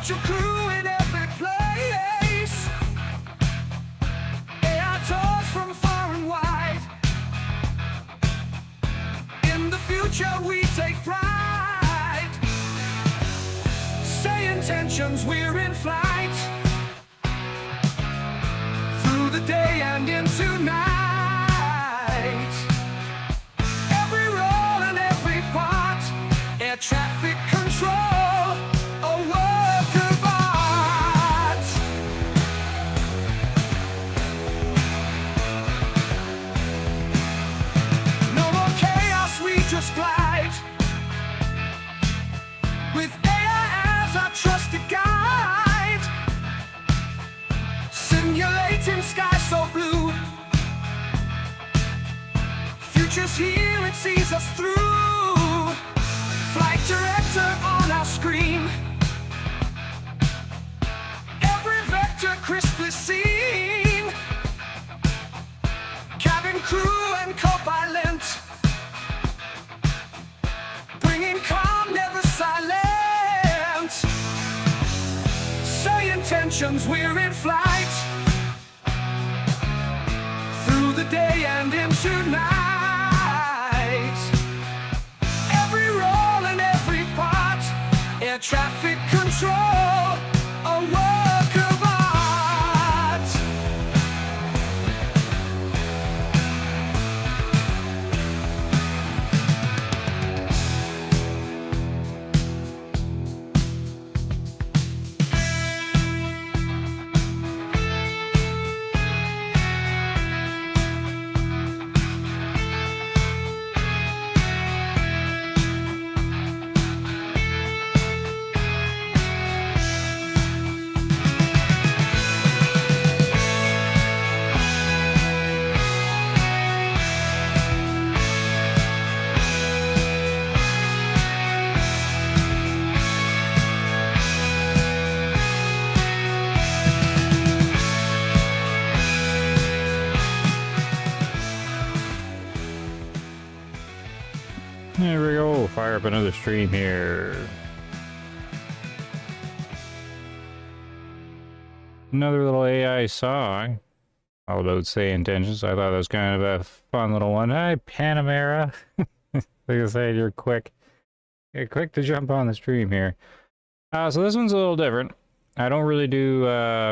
Got your crew in every place. AI tours from far and wide. In the future we take pride. SayIntentions, we're in flight. Through the day and into night. Every role and every part. Air traffic control, a work of art. No more chaos, we just glide. With AI as our trusted guide. Simulating sky so blue. Future's here, it sees us through. Flight director on our screen. Every vector crisply seen. Cabin crew and co-pilot. Bringing calm, never silent. SayIntentions, we're in flight. Through the day and into night. Every role and every part. Air traffic control, a work of art. There we go, fire up another stream here. Another little AI song. All about SayIntentions. I thought that was kind of a fun little one. Hi, Panamera. Like I said, you're quick. You're quick to jump on the stream here. So this one's a little different. I don't really do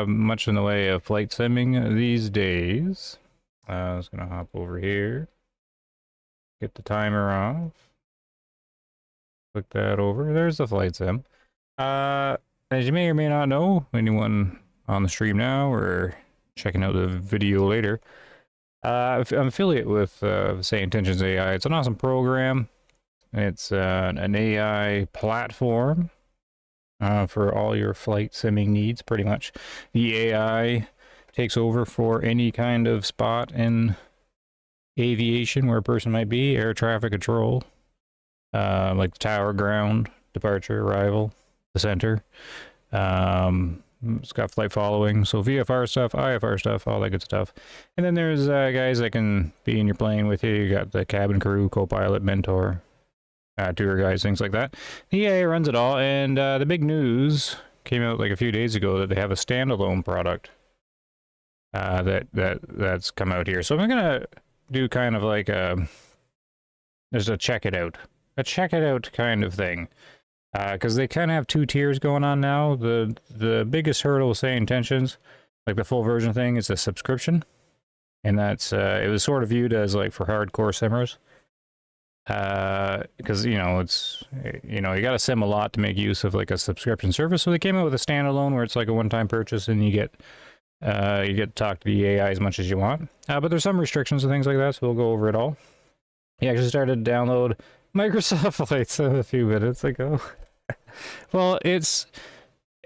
much in the way of flight simming these days. I was gonna hop over here. Get the timer off. Click that over. There's the flight sim. As you may or may not know, anyone on the stream now or checking out the video later, I'm affiliate with SayIntentions AI. It's an awesome program. It's an AI platform for all your flight simming needs, pretty much. The AI takes over for any kind of spot in aviation where a person might be, air traffic control, like the tower, ground, departure, arrival, the center. It's got flight following, so VFR stuff, IFR stuff, all that good stuff. And then there's guys that can be in your plane with you. You got the cabin crew, co-pilot, mentor, tour guides, things like that. The EA runs it all, and the big news came out like a few days ago that they have a standalone product that's come out here. So I'm gonna do kind of like there's a check it out kind of thing, because they kind of have two tiers going on now. The biggest hurdle with SayIntentions, like the full version thing, is a subscription, and that's it was sort of viewed as like for hardcore simmers, because you know it's you got to sim a lot to make use of like a subscription service. So they came out with a standalone where it's like a one-time purchase and you get to talk to the AI as much as you want, but there's some restrictions and things like that, so we'll go over it all. He actually started to download Microsoft Flight Sim a few minutes ago. Well, it's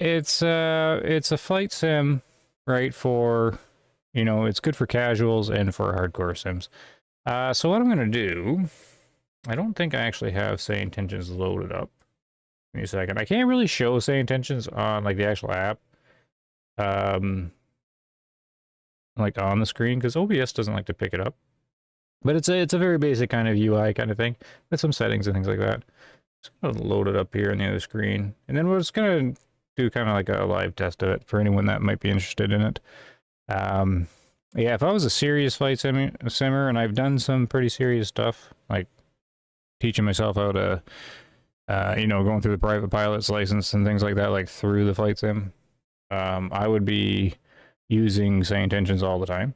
a flight sim, right? For it's good for casuals and for hardcore sims. So what I'm gonna do, I don't think I actually have SayIntentions loaded up. Give me a second. I can't really show SayIntentions on like the actual app, like on the screen, because OBS doesn't like to pick it up. But it's a very basic kind of UI kind of thing with some settings and things like that. Just gonna load it up here on the other screen, and then we're just gonna do kind of like a live test of it for anyone that might be interested in it. Yeah, if I was a serious flight simmer, and I've done some pretty serious stuff, like teaching myself how to, you know, going through the private pilot's license and things like that, like through the flight sim, I would be using SayIntentions all the time.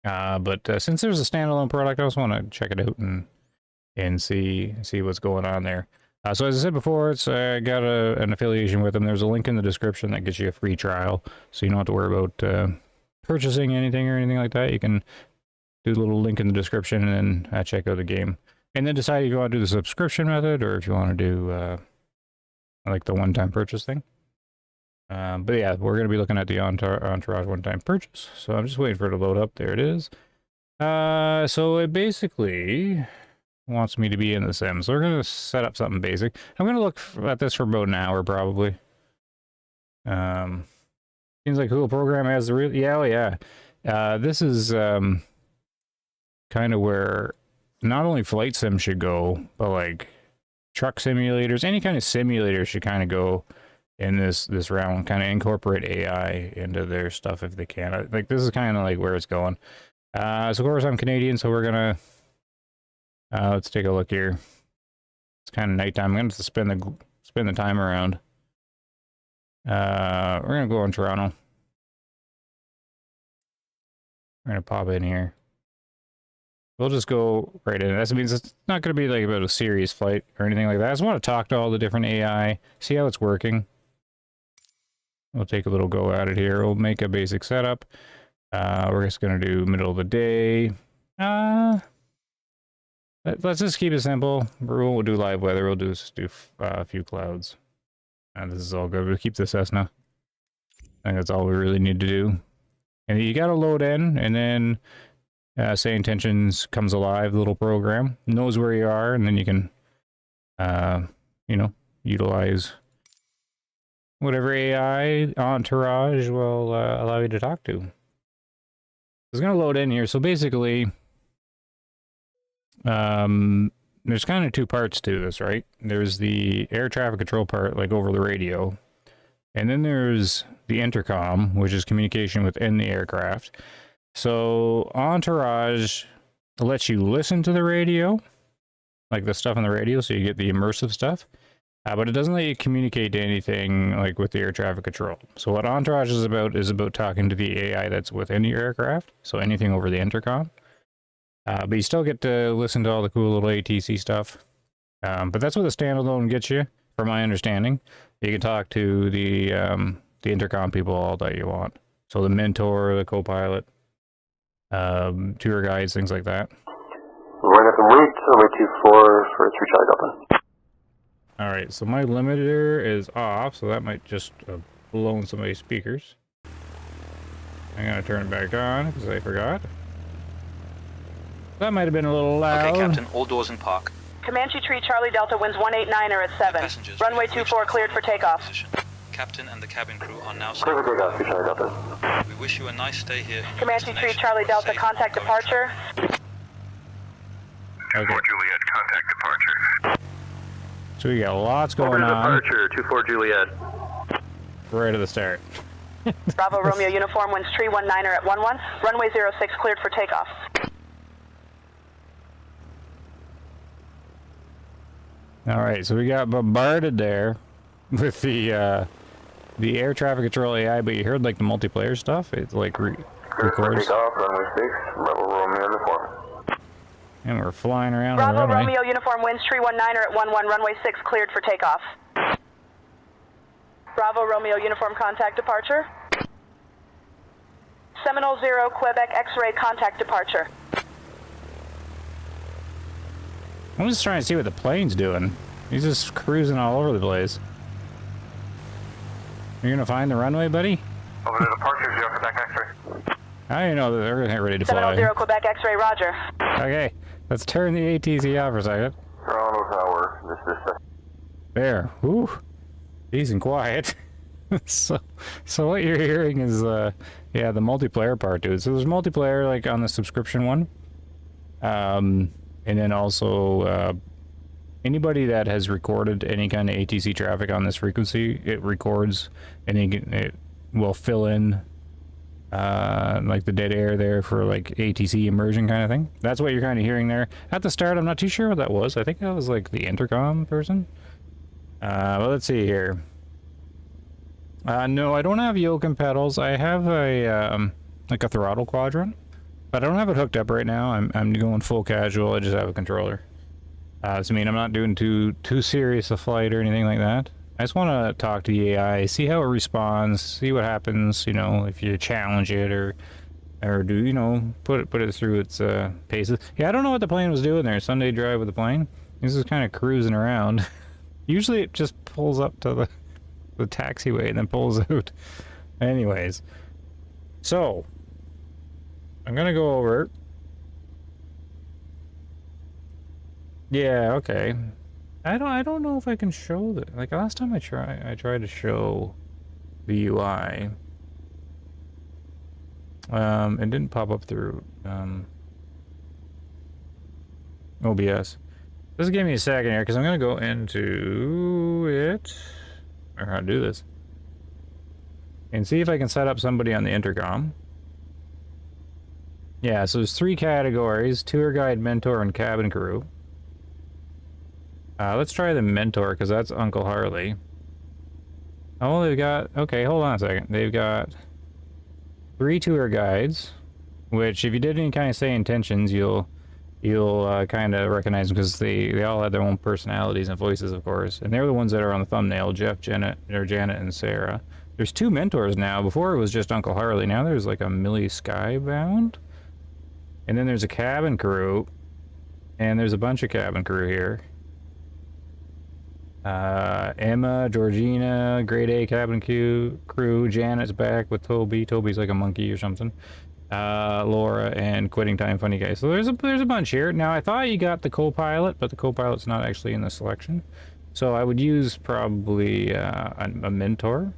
But since there's a standalone product, I also want to check it out and see what's going on there. So as I said before, it's got an affiliation with them. There's a link in the description that gets you a free trial, so you don't have to worry about purchasing anything or anything like that. You can do the little link in the description and then check out the game. And then decide if you want to do the subscription method or if you want to do like the one-time purchase thing. But yeah, we're going to be looking at the Entourage one-time purchase. So I'm just waiting for it to load up. There it is. So it basically wants me to be in the sim. So we're going to set up something basic. I'm going to look at this for about an hour probably. Seems like a cool program. Has the real, yeah, oh yeah. This is kind of where not only flight sim should go, but like truck simulators, any kind of simulator should kind of go in this round, kind of incorporate AI into their stuff if they can. Like this is kind of like where it's going. So of course I'm Canadian, so we're gonna let's take a look here. It's kind of nighttime. I'm gonna have to spin the time around. We're gonna go on Toronto. We're gonna pop in here. We'll just go right in. That means it's not going to be like about a serious flight or anything like that. I just want to talk to all the different AI, see how it's working. We'll take a little go at it here. We'll make a basic setup. We're just going to do middle of the day. Let's just keep it simple. We'll do live weather. We'll just do a few clouds. This is all good. We'll keep this Cessna. I think that's all we really need to do. And you got to load in, and then SayIntentions comes alive, the little program, knows where you are, and then you can, you know, utilize whatever AI Entourage will allow you to talk to. It's going to load in here. So basically, there's kind of two parts to this, right? There's the air traffic control part, like over the radio. And then there's the intercom, which is communication within the aircraft. So Entourage lets you listen to the radio, like the stuff on the radio, so you get the immersive stuff. But it doesn't let you communicate to anything like with the air traffic control. So what Entourage is about talking to the AI that's within your aircraft. So anything over the intercom. But you still get to listen to all the cool little ATC stuff. But that's what the standalone gets you, from my understanding. You can talk to the intercom people all that you want. So the mentor, the co-pilot, tour guides, things like that. We're going to wait till 24 for 3 Charlie Delta. Alright, so my limiter is off, so that might just have blown somebody's speakers. I'm going to turn it back on, because I forgot. That might have been a little loud. Okay, Captain, all doors in park. Comanche Tree Charlie Delta winds 189er at 7. Passengers, Runway 24 cleared for takeoff. Position. Captain and the cabin crew are now safe. Clear for takeoff, 3 Charlie Delta. We wish you a nice stay here. in your Comanche Tree destination. Charlie Delta, Safe contact going departure. Okay. 24 Juliet, contact departure. So we got lots going on Departure, 24 Juliet. right at the start. Bravo Romeo Uniform winds Tree 19er at 11. Runway 06 cleared for takeoff. Alright, so we got bombarded there with the air traffic control AI, but you heard like the multiplayer stuff. It like records. Takeoff, runway 6, Bravo Romeo Uniform. And we're flying around on the Bravo runway. Romeo Uniform winds Tree 19er at 11. Runway 6 cleared for takeoff. Bravo Romeo Uniform contact departure. Seminole 0 Quebec X-ray contact departure. I'm just trying to see what the plane's doing. He's just cruising all over the place. You're gonna find the runway, buddy? Over to departure, 0 Quebec X-ray. I didn't know that they're getting ready to Seminole fly. 0 Quebec X-ray, roger. Okay, let's turn the ATC off for a second. Toronto Tower, this is... There. Whew. Decent quiet. so what you're hearing is yeah, the multiplayer part to it. So there's multiplayer like on the subscription one. And then also Anybody that has recorded any kind of ATC traffic on this frequency, it records, and it will fill in like the dead air there for like ATC immersion kind of thing. That's what you're kind of hearing there. At the start, I'm not too sure what that was. I think that was like the intercom person. Well, let's see here. No, I don't have yoke and pedals. I have a like a throttle quadrant, but I don't have it hooked up right now. I'm going full casual. I just have a controller. So I mean, I'm not doing too serious a flight or anything like that. I just want to talk to the AI, see how it responds, see what happens, you know, if you challenge it or do, you know, put it through its paces. Yeah, I don't know what the plane was doing there. Sunday drive with the plane. This is kind of cruising around. Usually it just pulls up to the taxiway and then pulls out. Anyways, so I'm gonna go over. Yeah, okay. I don't know if I can show that. Like last time I tried to show the UI. It didn't pop up through OBS. Just give me a second here because I'm gonna go into it, or how to do this, and see if I can set up somebody on the intercom. Yeah, so there's 3 categories: tour guide, mentor, and cabin crew. Let's try the mentor, because that's Uncle Harley. Oh, they've got... Okay, hold on a second. They've got 3 tour guides, which if you did any kind of SayIntentions, you'll kind of recognize them, because they all have their own personalities and voices, of course. And they're the ones that are on the thumbnail, Jeff, Janet, and Sarah. There's 2 mentors now. Before it was just Uncle Harley. Now there's like a Millie Skybound. And then there's a cabin crew. And there's a bunch of cabin crew here. Emma, Georgina, grade A cabin crew, Janet's back with Toby. Toby's like a monkey or something. Laura and Quitting Time Funny Guy. So there's a bunch here. Now I thought you got the co-pilot, but the co-pilot's not actually in the selection. So I would use probably a mentor.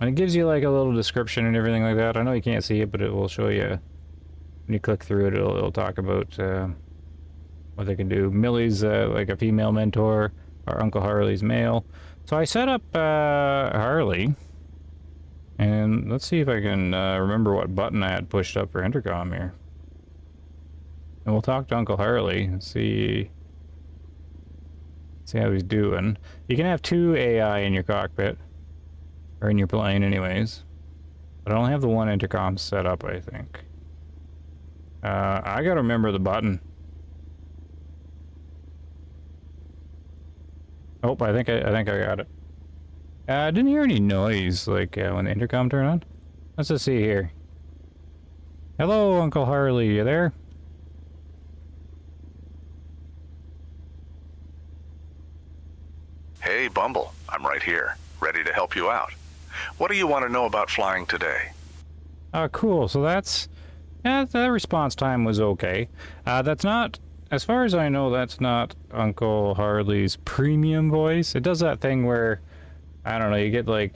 And it gives you like a little description and everything like that. I know you can't see it, but it will show you when you click through it. It'll talk about what they can do. Millie's like a female mentor. Our Uncle Harley's male. So I set up Harley, and let's see if I can remember what button I had pushed up for intercom here. And we'll talk to Uncle Harley and see how he's doing. You can have 2 AI in your cockpit, or in your plane anyways, but I only have the 1 intercom set up, I think. I gotta remember the button. Oh, I think I got it. I didn't hear any noise, like when the intercom turned on. Let's just see here. Hello, Uncle Harley, you there? Hey, Bumble, I'm right here, ready to help you out. What do you want to know about flying today? Cool. So that response time was okay. That's not... As far as I know, that's not Uncle Harley's premium voice. It does that thing where, I don't know, you get like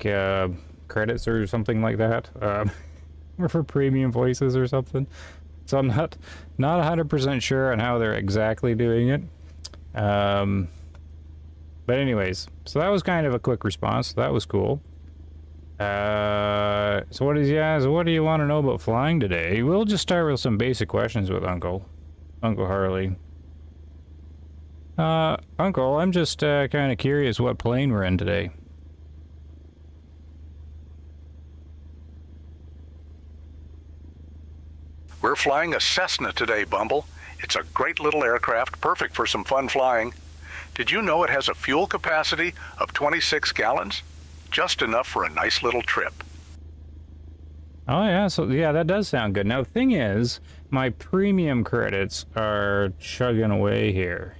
credits or something like that, or for premium voices or something. So I'm not 100% sure on how they're exactly doing it. But anyways, so that was kind of a quick response. So that was cool. So what do you want to know about flying today? We'll just start with some basic questions with Uncle Harley. Uncle, I'm just kind of curious what plane we're in today. We're flying a Cessna today, Bumble. It's a great little aircraft, perfect for some fun flying. Did you know it has a fuel capacity of 26 gallons? Just enough for a nice little trip. Oh yeah, so yeah, that does sound good. Now the thing is, my premium credits are chugging away here.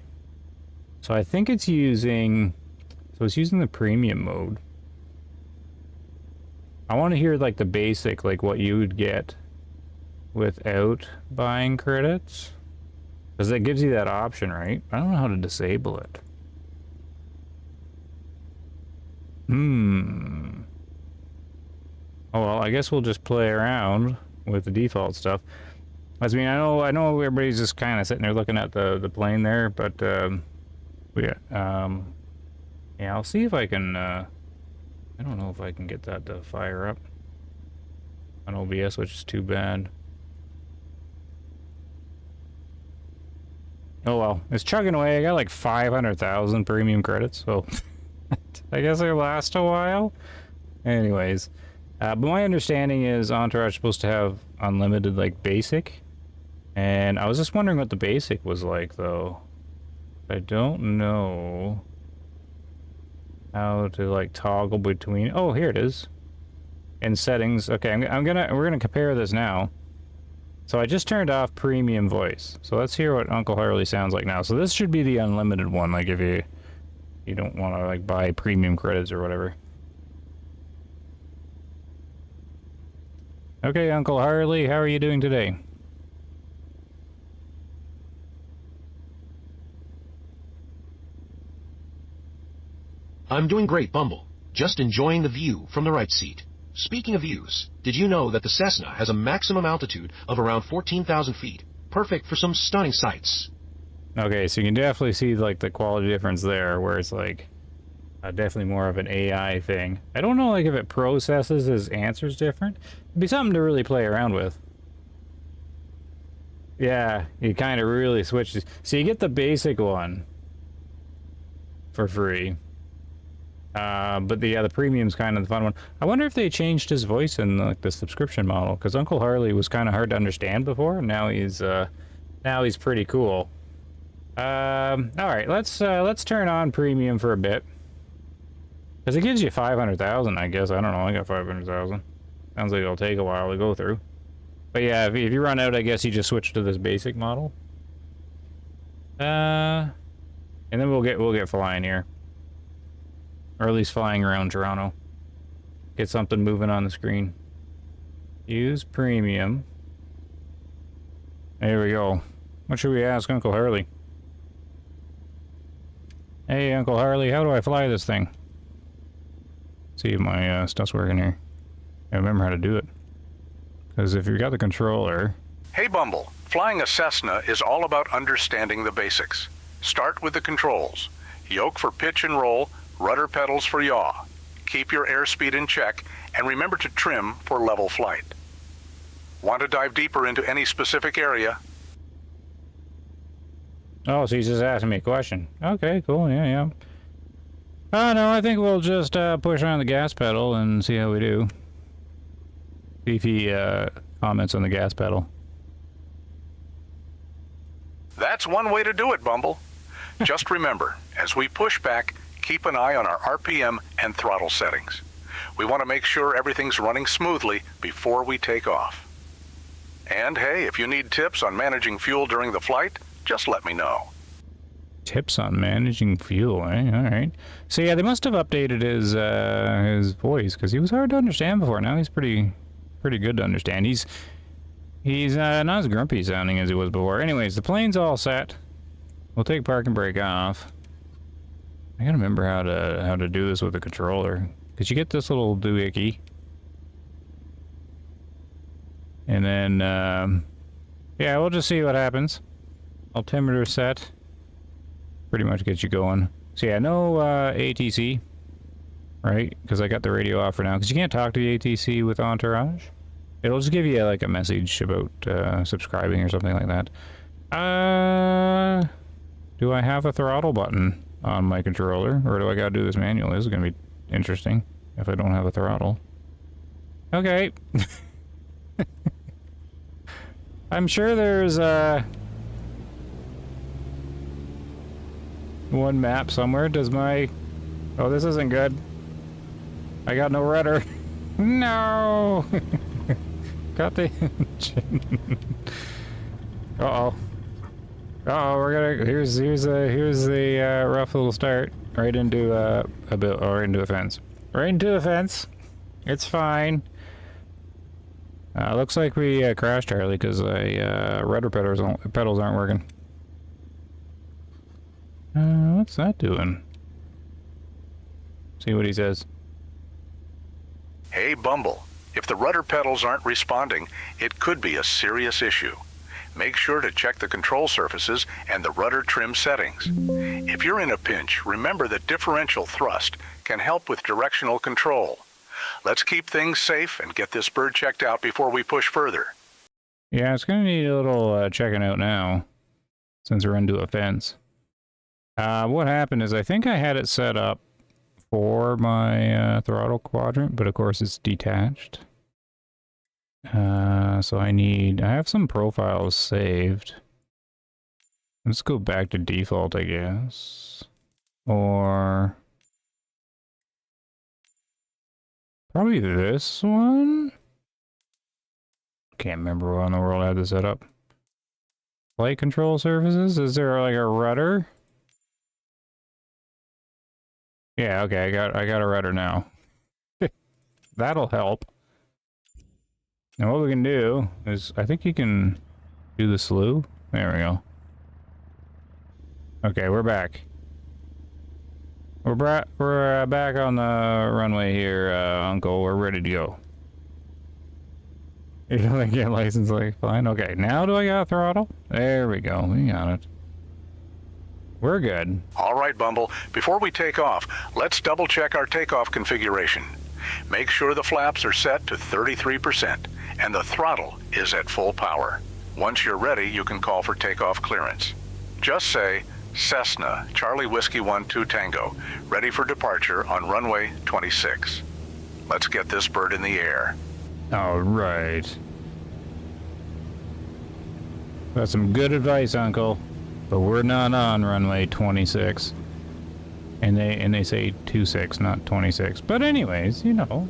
So I think it's using the premium mode. I want to hear like the basic, like what you would get without buying credits. Because it gives you that option, right? I don't know how to disable it. Oh well, I guess we'll just play around with the default stuff. I mean, I know everybody's just kind of sitting there looking at the plane there, but we Yeah, yeah, I'll see if I can, I don't know if I can get that to fire up on OBS, which is too bad. Oh well, it's chugging away. I got like 500,000 premium credits, so I guess it'll last a while. Anyways, but my understanding is Entourage is supposed to have unlimited, like, basic. And I was just wondering what the basic was like, though. I don't know how to, like, toggle between... Oh, here it is. In settings. Okay, we're gonna compare this now. So I just turned off premium voice. So let's hear what Uncle Harley sounds like now. So this should be the unlimited one, like if you don't want to, like, buy premium credits or whatever. Okay, Uncle Harley, how are you doing today? I'm doing great, Bumble. Just enjoying the view from the right seat. Speaking of views, did you know that the Cessna has a maximum altitude of around 14,000 feet? Perfect for some stunning sights. Okay, so you can definitely see, like, the quality difference there, where it's, like, definitely more of an AI thing. I don't know, like, if it processes his answers different. It'd be something to really play around with. Yeah, you kind of really switch. So you get the basic one for free. But the premium's kind of the fun one. I wonder if they changed his voice in, like, the subscription model, because Uncle Harley was kind of hard to understand before, and now he's pretty cool. All right, let's turn on premium for a bit, because it gives you 500,000, I guess. I don't know. I got 500,000. Sounds like it'll take a while to go through. But yeah, if you run out, I guess you just switch to this basic model. And then we'll get flying here. Or at least flying around Toronto. Get something moving on the screen. Use premium. There we go. What should we ask Uncle Harley? Hey, Uncle Harley, how do I fly this thing? See if my stuff's working here. I remember how to do it. Because if you've got the controller... Hey Bumble, flying a Cessna is all about understanding the basics. Start with the controls. Yoke for pitch and roll, rudder pedals for yaw. Keep your airspeed in check, and remember to trim for level flight. Want to dive deeper into any specific area? Oh, so he's just asking me a question. Okay, cool, yeah. Oh, no, I think we'll just push on the gas pedal and see how we do. See if he comments on the gas pedal. That's one way to do it, Bumble. Just remember, as we push back, keep an eye on our RPM and throttle settings. We want to make sure everything's running smoothly before we take off. And hey, if you need tips on managing fuel during the flight, just let me know. Tips on managing fuel, eh? Alright. So yeah, they must have updated his voice, because he was hard to understand before. Now he's pretty good to understand. He's not as grumpy sounding as he was before. Anyways, the plane's all set. We'll take park and brake off. I gotta remember how to do this with the controller, because you get this little doohickey, and then yeah, we'll just see what happens. Altimeter set, pretty much gets you going. So yeah, no ATC, right? Because I got the radio off for now, because you can't talk to the ATC with Entourage. It'll just give you like a message about subscribing or something like that. Do I have a throttle button on my controller, or do I gotta do this manually? This is gonna be interesting if I don't have a throttle. Okay. I'm sure there's one map somewhere. Does my... Oh, this isn't good. I got no rudder. No! Got the engine. Uh-oh. Uh-oh, we're gonna... Here's the rough little start. Right into into a fence. Right into a fence. It's fine. Looks like we crashed, Harley, because rudder pedals aren't working. What's that doing? See what he says. Hey, Bumble. If the rudder pedals aren't responding, it could be a serious issue. make sure to check the control surfaces and the rudder trim settings. If you're in a pinch, remember that differential thrust can help with directional control. Let's keep things safe and get this bird checked out before we push further. Yeah, it's going to need a little checking out now, since we're into a fence. What happened is I think I had it set up for my throttle quadrant, but of course it's detached. So I have some profiles saved. Let's go back to default, I guess. Or probably this one? Can't remember what in the world I had this set up. Flight control surfaces? Is there like a rudder? Yeah, okay, I got a rudder now. That'll help. Now what we can do is, I think you can do the slew. There we go. Okay, we're back. We're back on the runway here, Uncle. We're ready to go. You don't think get license like fine? Okay, now do I got throttle? There we go. We got it. We're good. All right, Bumble. Before we take off, let's double check our takeoff configuration. Make sure the flaps are set to 33% and the throttle is at full power. Once you're ready, you can call for takeoff clearance. Just say, Cessna, Charlie Whiskey 12 Tango, ready for departure on runway 26. Let's get this bird in the air. All right. That's some good advice, Uncle. But we're not on runway 26. And they say 26, not 26. But anyways, you know.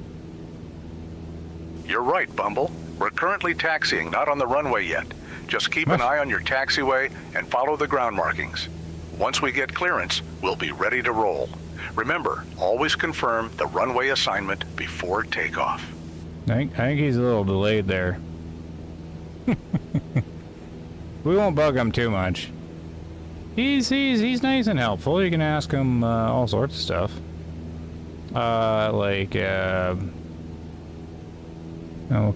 You're right, Bumble. We're currently taxiing, not on the runway yet. Just keep an eye on your taxiway and follow the ground markings. Once we get clearance, we'll be ready to roll. Remember, always confirm the runway assignment before takeoff. I think he's a little delayed there. We won't bug him too much. He's nice and helpful. You can ask him all sorts of stuff. What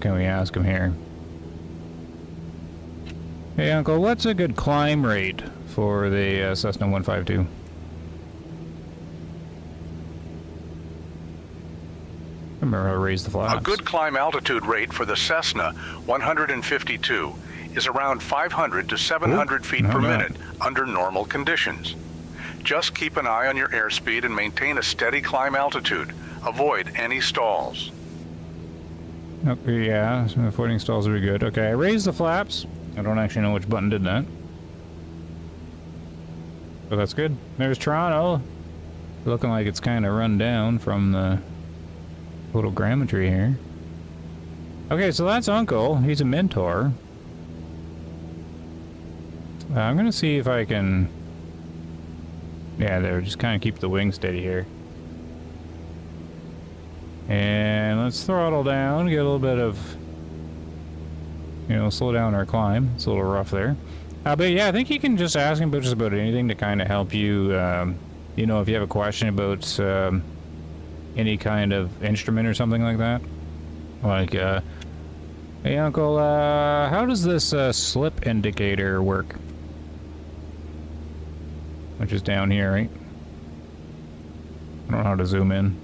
can we ask him here? Hey, Uncle, what's a good climb rate for the Cessna 152? Remember how to raise the flaps. A good climb altitude rate for the Cessna 152 is around 500 to 700 feet per minute under normal conditions. Just keep an eye on your airspeed and maintain a steady climb altitude. Avoid any stalls. Okay, yeah, so avoiding stalls would be good. Okay, I raised the flaps. I don't actually know which button did that. But that's good. There's Toronto. Looking like it's kind of run down from the photogrammetry here. Okay, so that's Uncle. He's a mentor. I'm gonna see if I can... Yeah, there, just kind of keep the wing steady here. And let's throttle down, get a little bit of... You know, slow down our climb. It's a little rough there. But yeah, I think you can just ask him about just about anything to kind of help you, you know, if you have a question about any kind of instrument or something like that. Like, hey Uncle, how does this slip indicator work? Which is down here, right? I don't know how to zoom in.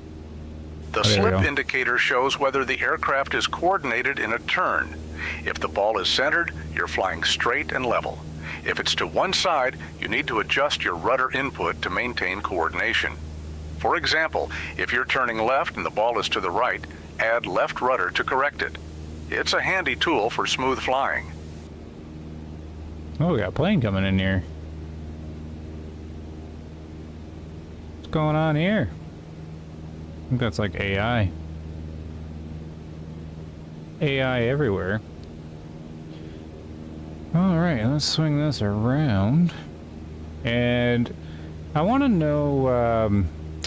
The slip indicator shows whether the aircraft is coordinated in a turn. If the ball is centered, you're flying straight and level. If it's to one side, you need to adjust your rudder input to maintain coordination. For example, if you're turning left and the ball is to the right, add left rudder to correct it. It's a handy tool for smooth flying. Oh, we got a plane coming in here. What's going on here? I think that's like AI. AI everywhere. Alright, let's swing this around. And I want to know,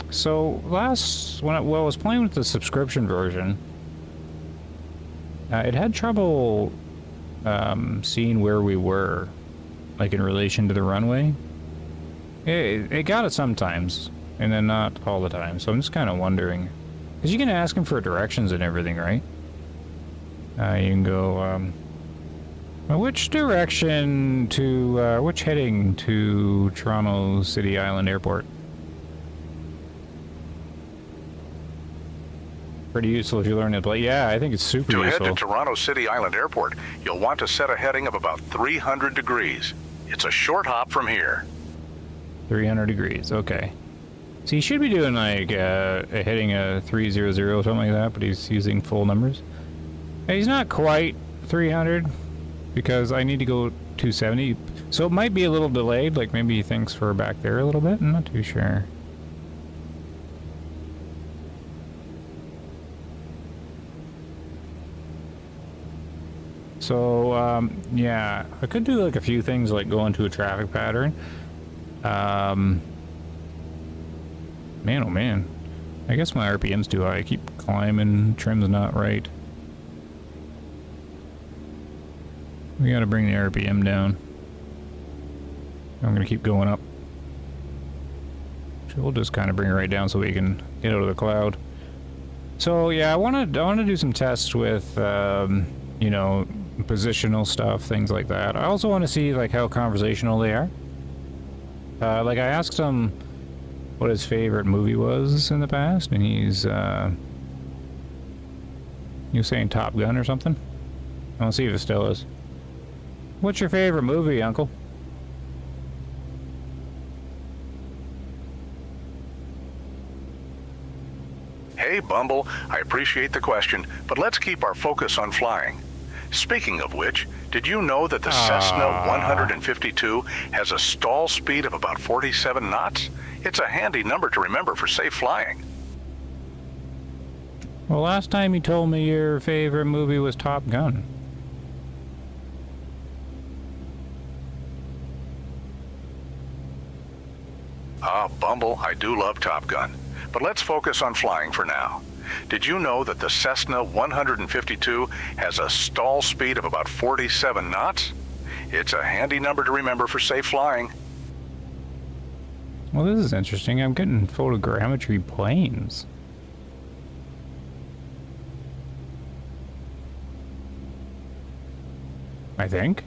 so when I was playing with the subscription version, it had trouble seeing where we were, like in relation to the runway. It got it sometimes, and then not all the time. So I'm just kind of wondering, because you can ask him for directions and everything, right? You can go, Which direction to, which heading to Toronto City Island Airport? Pretty useful if you learn to play. Yeah, I think it's super To useful. head to Toronto City Island Airport, you'll want to set a heading of about 300 degrees. It's a short hop from here. 300 degrees, okay. So he should be doing like a heading a 300 or something like that, but he's using full numbers. And he's not quite 300 because I need to go 270. So it might be a little delayed, like maybe he thinks we're back there a little bit. I'm not too sure. So, yeah, I could do like a few things like go into a traffic pattern. Man, oh man. I guess my RPM's too high. I keep climbing, trim's not right. We gotta bring the RPM down. I'm gonna keep going up. So we'll just kind of bring it right down so we can get out of the cloud. So yeah, I wanna do some tests with, you know, positional stuff, things like that. I also want to see like how conversational they are. Like I asked him what his favorite movie was in the past, and he was saying Top Gun or something. I want to see if it still is. What's your favorite movie, Uncle? Hey, Bumble, I appreciate the question, but let's keep our focus on flying. Speaking of which, did you know that the Cessna 152 has a stall speed of about 47 knots? It's a handy number to remember for safe flying. Well, last time you told me your favorite movie was Top Gun. Bumble, I do love Top Gun. But let's focus on flying for now. Did you know that the Cessna 152 has a stall speed of about 47 knots? It's a handy number to remember for safe flying. Well, this is interesting. I'm getting photogrammetry planes. I think.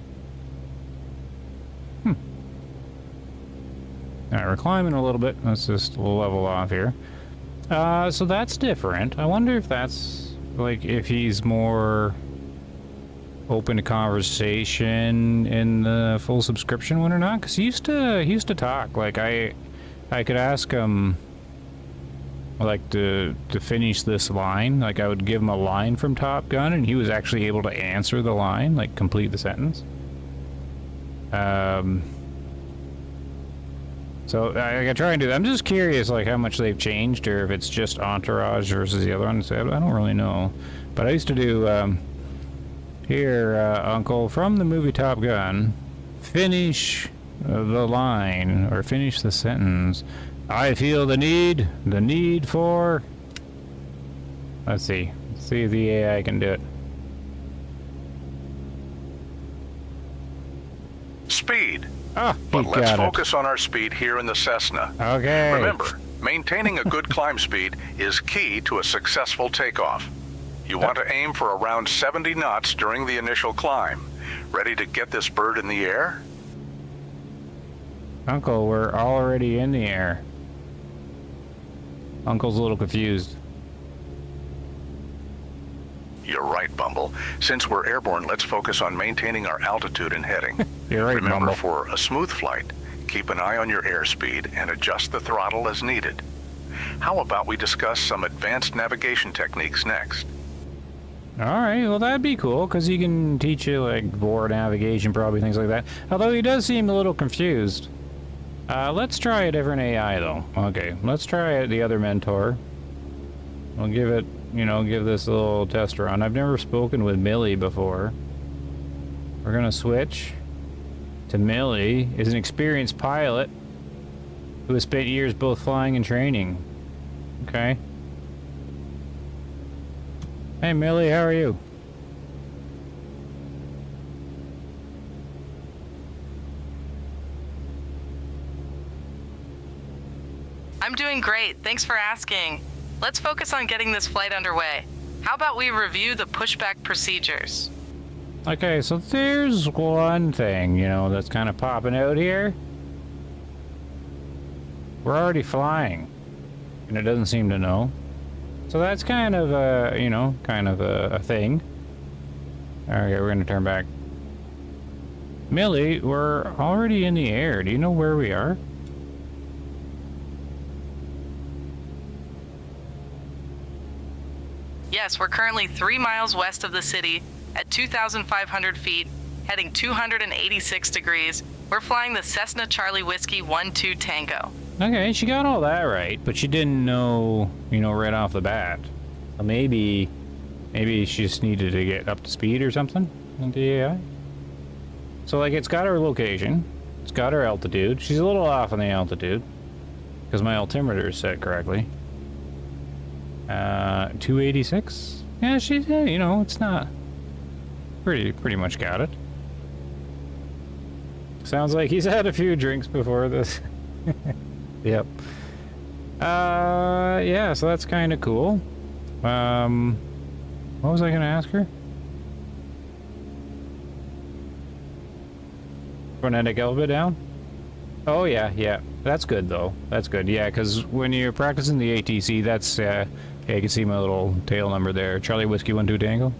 Alright, we're climbing a little bit. Let's just level off here. So that's different. I wonder if that's, like, if he's more open to conversation in the full subscription one or not. Because he used to talk. Like, I could ask him, like, to finish this line. Like, I would give him a line from Top Gun, and he was actually able to answer the line, like, complete the sentence. So I try and do that. I'm just curious, like, how much they've changed, or if it's just Entourage versus the other ones. I don't really know. But I used to do, here, Uncle, from the movie Top Gun, finish the line, or finish the sentence. I feel the need for... Let's see. Let's see if the AI can do it. Speed. Ah, But he let's got it. focus on our speed here in the Cessna. Okay. Remember, maintaining a good climb speed is key to a successful takeoff. You want to aim for around 70 knots during the initial climb. Ready to get this bird in the air? Uncle, we're already in the air. Uncle's a little confused. You're right, Bumble. Since we're airborne, let's focus on maintaining our altitude and heading. You're right, Remember, Bumble. for a smooth flight, keep an eye on your airspeed and adjust the throttle as needed. How about we discuss some advanced navigation techniques next? Alright, well that'd be cool, because he can teach you, like, VOR navigation, probably, things like that. Although he does seem a little confused. Let's try a different AI, though. Okay, let's try the other mentor. We'll give it, you know, give this a little test run. I've never spoken with Millie before. We're gonna switch to Millie, is an experienced pilot who has spent years both flying and training. Okay. Hey Millie, how are you? I'm doing great, thanks for asking. Let's focus on getting this flight underway. How about we review the pushback procedures? Okay, so there's one thing, you know, that's kind of popping out here. We're already flying, and it doesn't seem to know. So that's kind of a, you know, kind of a thing. Okay, we're gonna turn back. Millie, we're already in the air. Do you know where we are? Yes, we're currently 3 miles west of the city at 2,500 feet, heading 286 degrees. We're flying the Cessna Charlie Whiskey 12 Tango. Okay, she got all that right, but she didn't know, you know, right off the bat. So maybe she just needed to get up to speed or something in the AI. So, like, it's got her location. It's got her altitude. She's a little off on the altitude because my altimeter is set correctly. 286? Yeah, she's, you know, it's not... Pretty much got it. Sounds like he's had a few drinks before this. Yep. Yeah, so that's kind of cool. What was I gonna ask her? Phonetic alphabet down? Oh, yeah. That's good, though. That's good, yeah, because when you're practicing the ATC, that's, yeah, you can see my little tail number there. Charlie Whiskey 12 Tango.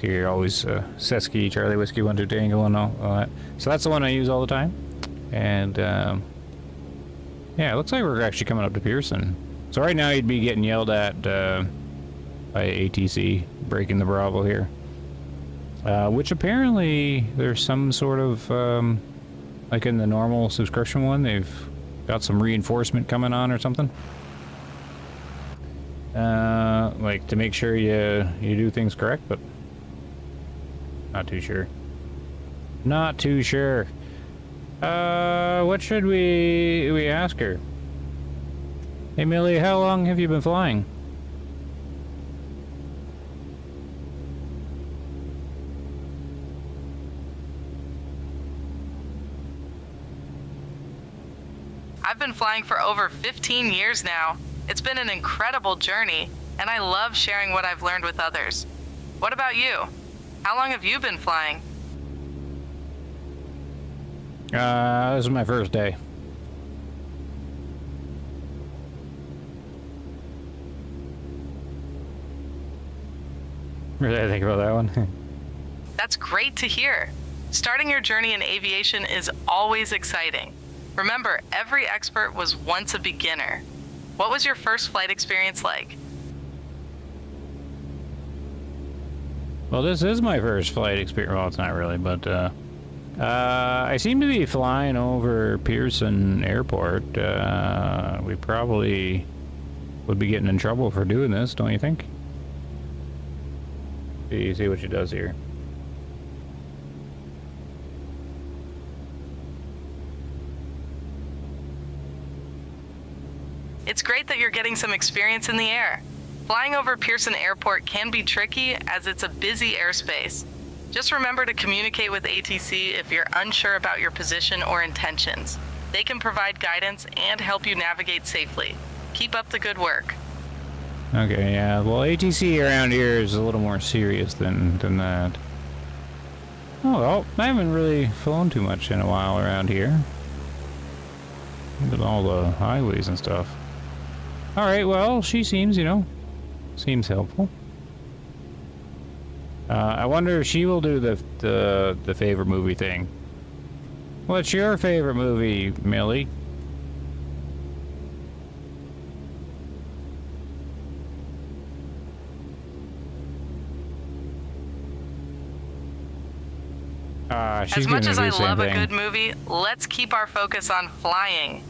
So you're always, Sesky, Charlie Whiskey 12 Tango and all that. So that's the one I use all the time. And, yeah, it looks like we're actually coming up to Pearson. So right now you'd be getting yelled at, by ATC, breaking the Bravo here. Which apparently there's some sort of, like in the normal subscription one, they've got some reinforcement coming on or something. Like to make sure you do things correct, but not too sure. Not too sure. What should we ask her? Hey Millie, how long have you been flying? I've been flying for over 15 years now. It's been an incredible journey, and I love sharing what I've learned with others. What about you? How long have you been flying? This is my first day. What did I think about that one? That's great to hear. Starting your journey in aviation is always exciting. Remember, every expert was once a beginner. What was your first flight experience like? Well, this is my first flight experience. Well, it's not really, but I seem to be flying over Pearson Airport. We probably would be getting in trouble for doing this, don't you think? See what she does here. It's great that you're getting some experience in the air. Flying over Pearson Airport can be tricky as it's a busy airspace. Just remember to communicate with ATC if you're unsure about your position or intentions. They can provide guidance and help you navigate safely. Keep up the good work. Okay, yeah. Well, ATC around here is a little more serious than that. Oh, well, I haven't really flown too much in a while around here. Look at all the highways and stuff. Alright, well, she seems, you know, seems helpful. I wonder if she will do the favorite movie thing. What's your favorite movie, Millie? She's As much gonna as do I the same love a thing. good movie, let's keep our focus on flying.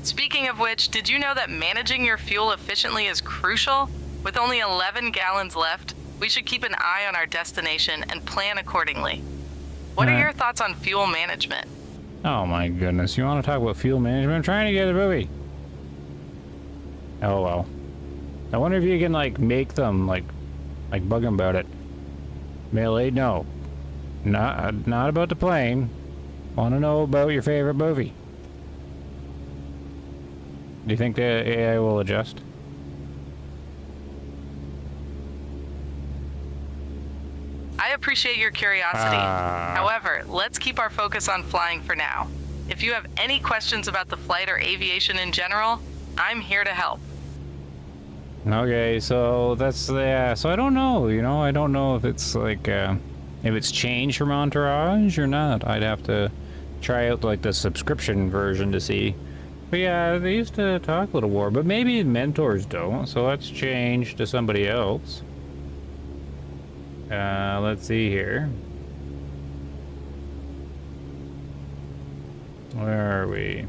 Speaking of which, did you know that managing your fuel efficiently is crucial? With only 11 gallons left, we should keep an eye on our destination and plan accordingly. What are your thoughts on fuel management? Oh my goodness, you want to talk about fuel management? I'm trying to get a movie. Oh well. I wonder if you can like make them like bug them about it. Millie, no. Not about the plane. Want to know about your favorite movie. Do you think the AI will adjust? I appreciate your curiosity. However, let's keep our focus on flying for now. If you have any questions about the flight or aviation in general, I'm here to help. Okay, so that's the, so I don't know, you know, I don't know if it's like, if it's changed from Entourage or not. I'd have to try out like the subscription version to see. But yeah, they used to talk a little more, but maybe mentors don't, so let's change to somebody else. Let's see here. Where are we?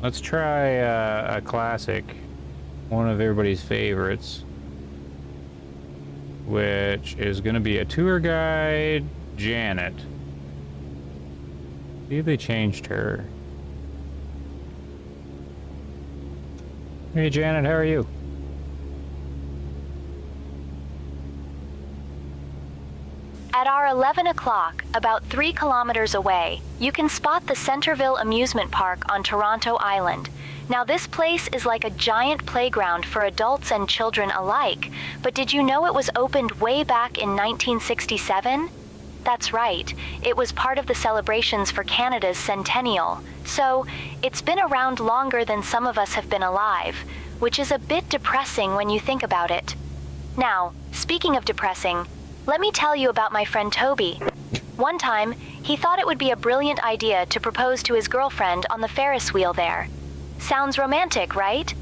Let's try a classic, one of everybody's favorites, which is going to be a tour guide, Janet. See if they changed her. Hey Janet, how are you? At our 11 o'clock, about 3 kilometers away, you can spot the Centerville Amusement Park on Toronto Island. Now this place is like a giant playground for adults and children alike, but did you know it was opened way back in 1967? That's right, it was part of the celebrations for Canada's centennial. So, it's been around longer than some of us have been alive, which is a bit depressing when you think about it. Now, speaking of depressing, let me tell you about my friend Toby. One time, he thought it would be a brilliant idea to propose to his girlfriend on the Ferris wheel there. Sounds romantic, right?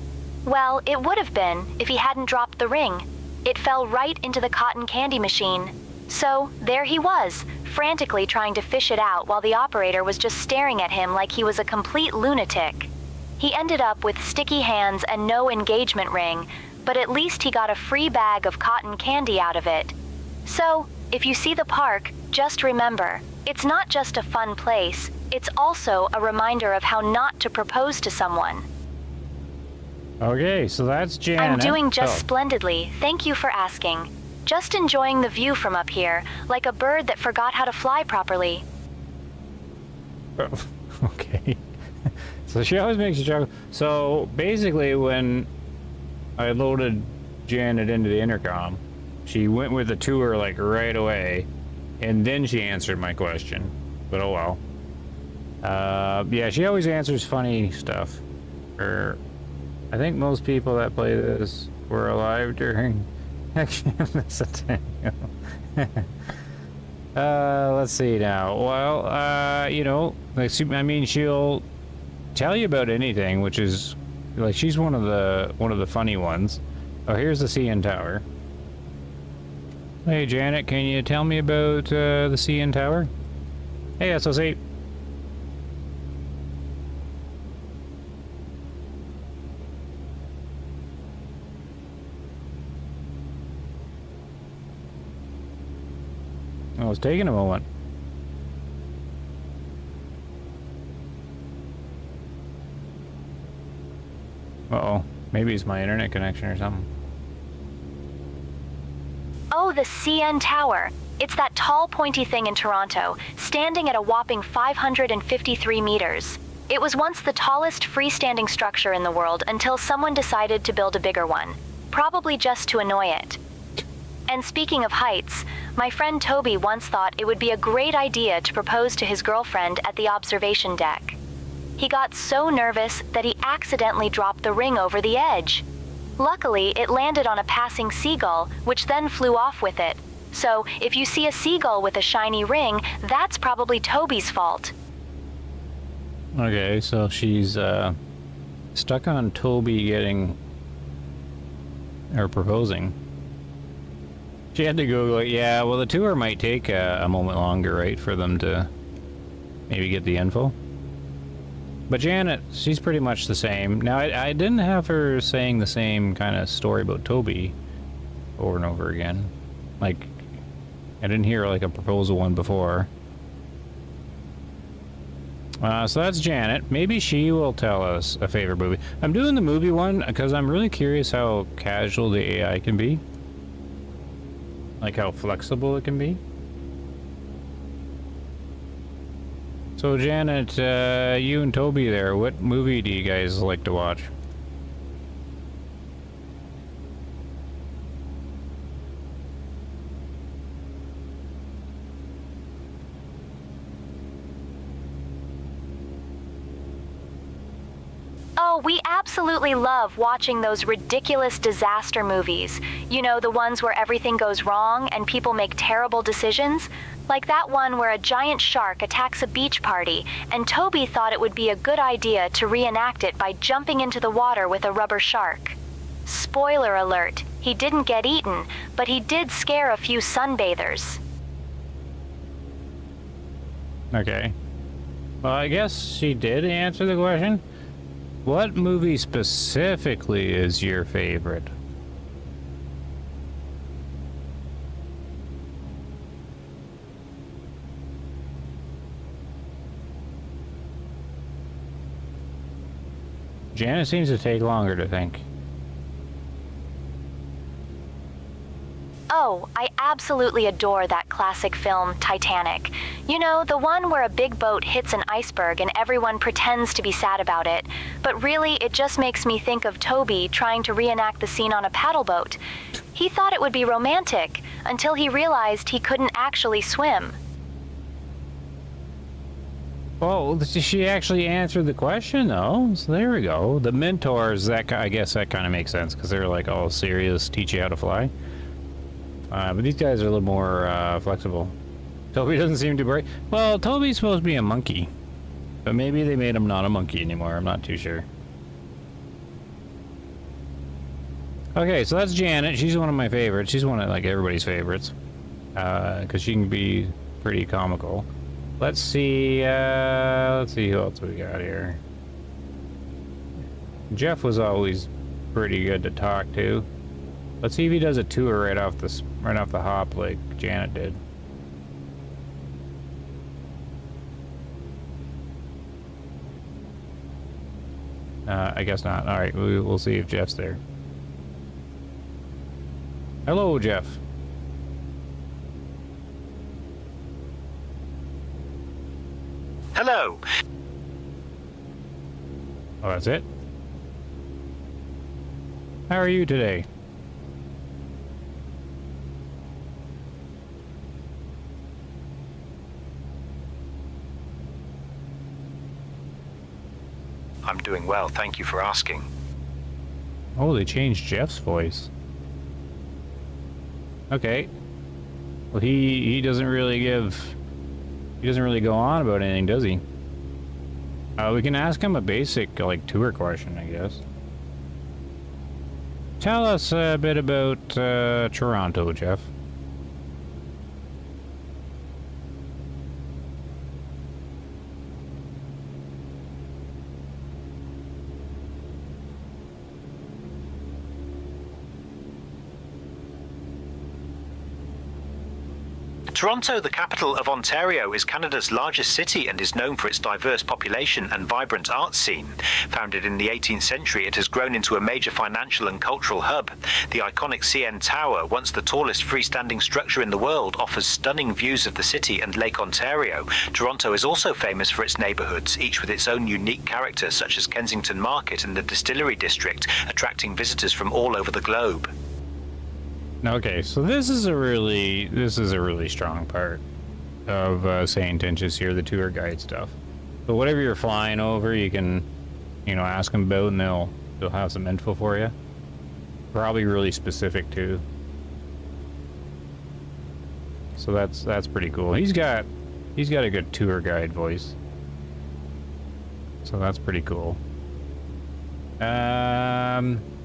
Well, it would have been if he hadn't dropped the ring. It fell right into the cotton candy machine. So, there he was, frantically trying to fish it out while the operator was just staring at him like he was a complete lunatic. He ended up with sticky hands and no engagement ring, but at least he got a free bag of cotton candy out of it. So, if you see the park, just remember, it's not just a fun place, it's also a reminder of how not to propose to someone. Okay, so that's Janet. I'm doing just splendidly, thank you for asking. Just enjoying the view from up here, like a bird that forgot how to fly properly. Okay. So she always makes a joke. So basically when I loaded Janet into the intercom, she went with the tour like right away, and then she answered my question. But oh well. Yeah, she always answers funny stuff. I think most people that play this were alive during the centennial. Let's see now. Well, you know, like, I mean, she'll tell you about anything, which is like she's one of the funny ones. Oh, here's the CN Tower. Hey Janet, can you tell me about the CN Tower? Hey SOC. Oh, it's taking a moment. Uh-oh, maybe it's my internet connection or something. Oh, the CN Tower. It's that tall, pointy thing in Toronto, standing at a whopping 553 meters. It was once the tallest freestanding structure in the world until someone decided to build a bigger one, probably just to annoy it. And speaking of heights, my friend Toby once thought it would be a great idea to propose to his girlfriend at the observation deck. He got so nervous that he accidentally dropped the ring over the edge. Luckily, it landed on a passing seagull, which then flew off with it. So, if you see a seagull with a shiny ring, that's probably Toby's fault. Okay, so she's stuck on Toby getting or proposing. She had to Google it. Yeah, well, the tour might take a moment longer, right, for them to maybe get the info. But Janet, she's pretty much the same. Now, I didn't have her saying the same kind of story about Toby over and over again. Like, I didn't hear like a proposal one before. So that's Janet. Maybe she will tell us a favorite movie. I'm doing the movie one because I'm really curious how casual the AI can be. Like how flexible it can be. So Janet, you and Toby there, what movie do you guys like to watch? Oh, we absolutely love watching those ridiculous disaster movies. You know, the ones where everything goes wrong and people make terrible decisions? Like that one where a giant shark attacks a beach party, and Toby thought it would be a good idea to reenact it by jumping into the water with a rubber shark. Spoiler alert, he didn't get eaten, but he did scare a few sunbathers. Okay. Well, I guess she did answer the question. What movie specifically is your favorite? Janet seems to take longer to think. Oh, I absolutely adore that classic film, Titanic. You know, the one where a big boat hits an iceberg and everyone pretends to be sad about it. But really, it just makes me think of Toby trying to reenact the scene on a paddle boat. He thought it would be romantic, until he realized he couldn't actually swim. Well, she actually answered the question, though. So there we go. The mentors, I guess that kind of makes sense, because they're like all serious, teach you how to fly. But these guys are a little more flexible. Toby doesn't seem to break. Well, Toby's supposed to be a monkey. But maybe they made him not a monkey anymore. I'm not too sure. Okay, so that's Janet. She's one of my favorites. She's one of, like, everybody's favorites. Because she can be pretty comical. Let's see who else we got here. Jeff was always pretty good to talk to. Let's see if he does a tour right off the hop like Janet did. I guess not. All right, we'll see if Jeff's there. Hello, Jeff. Hello. Oh, that's it? How are you today? I'm doing well, thank you for asking. Oh, they changed Jeff's voice. Okay. Well, he doesn't really go on about anything, does he? We can ask him a basic, like, tour question, I guess. Tell us a bit about Toronto, Jeff. Toronto, the capital of Ontario, is Canada's largest city and is known for its diverse population and vibrant art scene. Founded in the 18th century, it has grown into a major financial and cultural hub. The iconic CN Tower, once the tallest freestanding structure in the world, offers stunning views of the city and Lake Ontario. Toronto is also famous for its neighbourhoods, each with its own unique character, such as Kensington Market and the Distillery District, attracting visitors from all over the globe. Okay, so this is a really strong part of SayIntentions here, the tour guide stuff. So whatever you're flying over, you can, ask them about, and they'll have some info for you. Probably really specific too. So that's pretty cool. He's got a good tour guide voice. So that's pretty cool.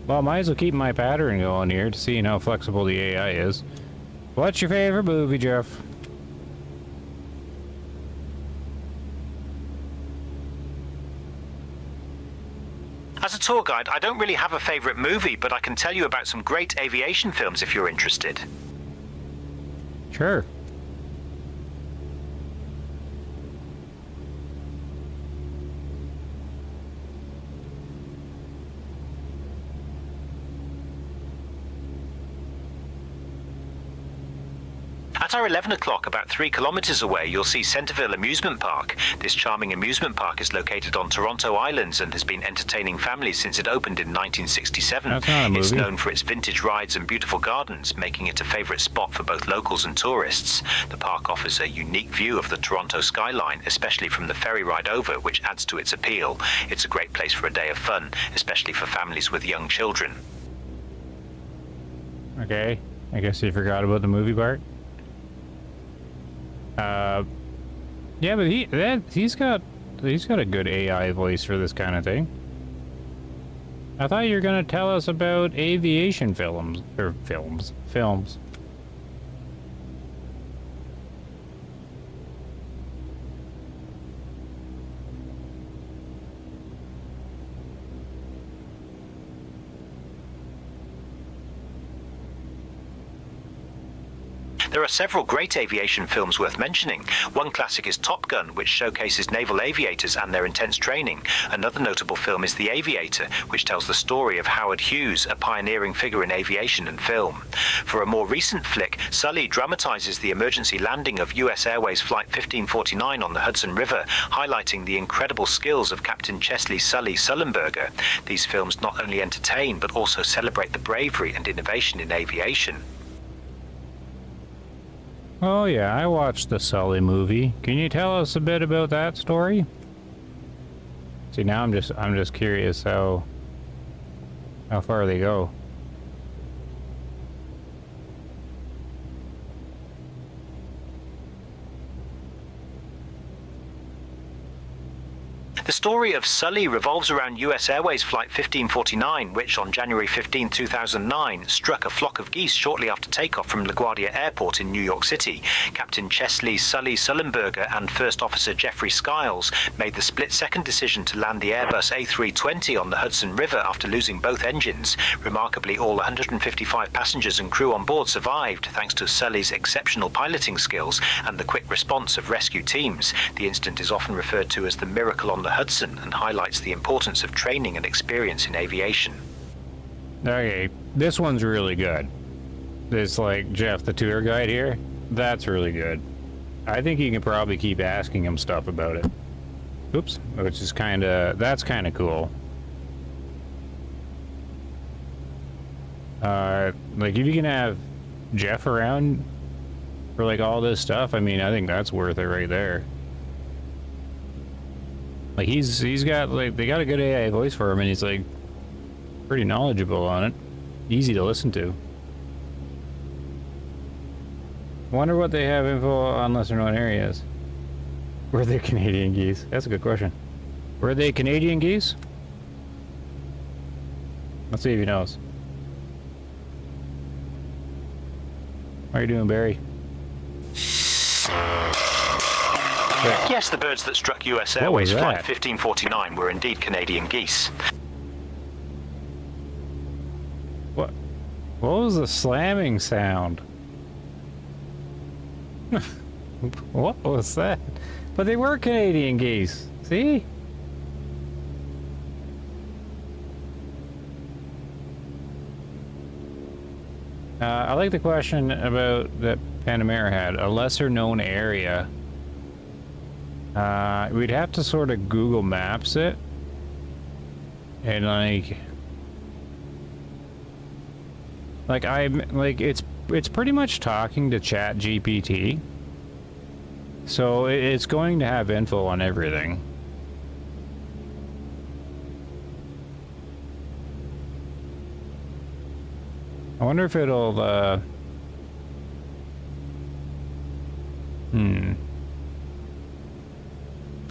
Well, might as well keep my pattern going here to see how flexible the AI is. What's your favorite movie, Jeff? As a tour guide, I don't really have a favourite movie, but I can tell you about some great aviation films if you're interested. Sure. At our 11 o'clock, about 3 kilometers away, you'll see Centerville Amusement Park. This charming amusement park is located on Toronto Islands and has been entertaining families since it opened in 1967. That's not a movie. It's known for its vintage rides and beautiful gardens, making it a favorite spot for both locals and tourists. The park offers a unique view of the Toronto skyline, especially from the ferry ride over, which adds to its appeal. It's a great place for a day of fun, especially for families with young children. Okay, I guess you forgot about the movie part. Yeah, but he's got a good AI voice for this kind of thing. I thought you were gonna tell us about aviation films. There are several great aviation films worth mentioning. One classic is Top Gun, which showcases naval aviators and their intense training. Another notable film is The Aviator, which tells the story of Howard Hughes, a pioneering figure in aviation and film. For a more recent flick, Sully dramatizes the emergency landing of US Airways Flight 1549 on the Hudson River, highlighting the incredible skills of Captain Chesley Sully Sullenberger. These films not only entertain, but also celebrate the bravery and innovation in aviation. Oh yeah, I watched the Sully movie. Can you tell us a bit about that story? See, now I'm just curious how far they go. The story of Sully revolves around US Airways Flight 1549, which on January 15, 2009, struck a flock of geese shortly after takeoff from LaGuardia Airport in New York City. Captain Chesley Sully Sullenberger and First Officer Jeffrey Skiles made the split-second decision to land the Airbus A320 on the Hudson River after losing both engines. Remarkably, all 155 passengers and crew on board survived thanks to Sully's exceptional piloting skills and the quick response of rescue teams. The incident is often referred to as the Miracle on the Hudson and highlights the importance of training and experience in aviation. Okay, this one's really good. This, like, Jeff, the tour guide here, that's really good. I think you can probably keep asking him stuff about it. Oops, which is that's kind of cool. Like, if you can have Jeff around for, like, all this stuff, I mean, I think that's worth it right there. Like, he's got, like, they got a good AI voice for him, and he's, like, pretty knowledgeable on it. Easy to listen to. Wonder what they have info on lesser known areas. Were they Canadian geese? That's a good question. Were they Canadian geese? Let's see if he knows. How are you doing, Barry? Yes, the birds that struck US Airways Flight 1549 were indeed Canadian geese. What was the slamming sound? What was that? But they were Canadian geese. See? I like the question about that Panamera had. A lesser known area. We'd have to sort of Google Maps it. And it's pretty much talking to Chat GPT. So it's going to have info on everything. I wonder if it'll, I'm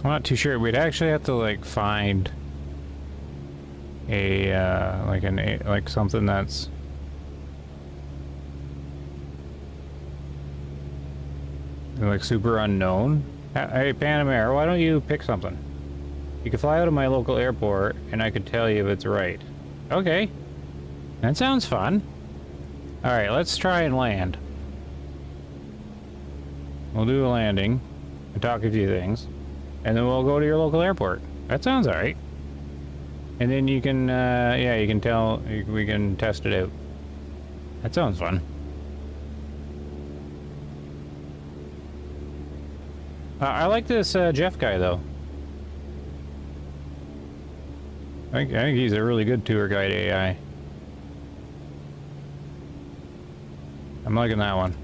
not too sure. We'd actually have to, like, find a, like something that's like super unknown. Hey, Panamera, why don't you pick something? You can fly out of my local airport, and I could tell you if it's right. Okay. That sounds fun. Alright, let's try and land. We'll do a landing and talk a few things. And then we'll go to your local airport. That sounds alright. And then you can, yeah, you can tell, we can test it out. That sounds fun. I like this Jeff guy, though. I think he's a really good tour guide AI. I'm liking that one.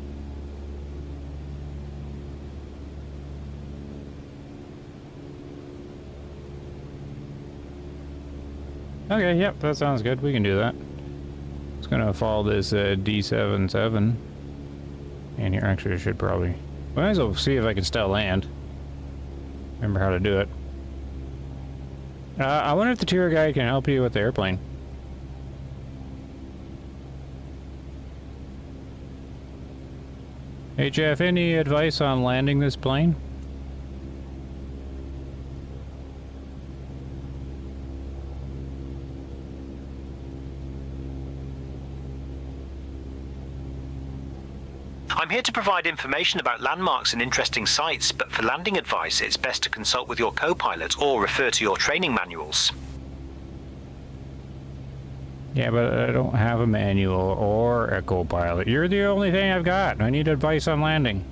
Okay, yep, that sounds good. We can do that. It's gonna follow this D77. And here, actually, I should probably... Might as well see if I can still land. Remember how to do it. I wonder if the tour guide can help you with the airplane. Hey Jeff, any advice on landing this plane? I'm here to provide information about landmarks and interesting sites, but for landing advice, it's best to consult with your co-pilot or refer to your training manuals. Yeah, but I don't have a manual or a co-pilot. You're the only thing I've got. I need advice on landing.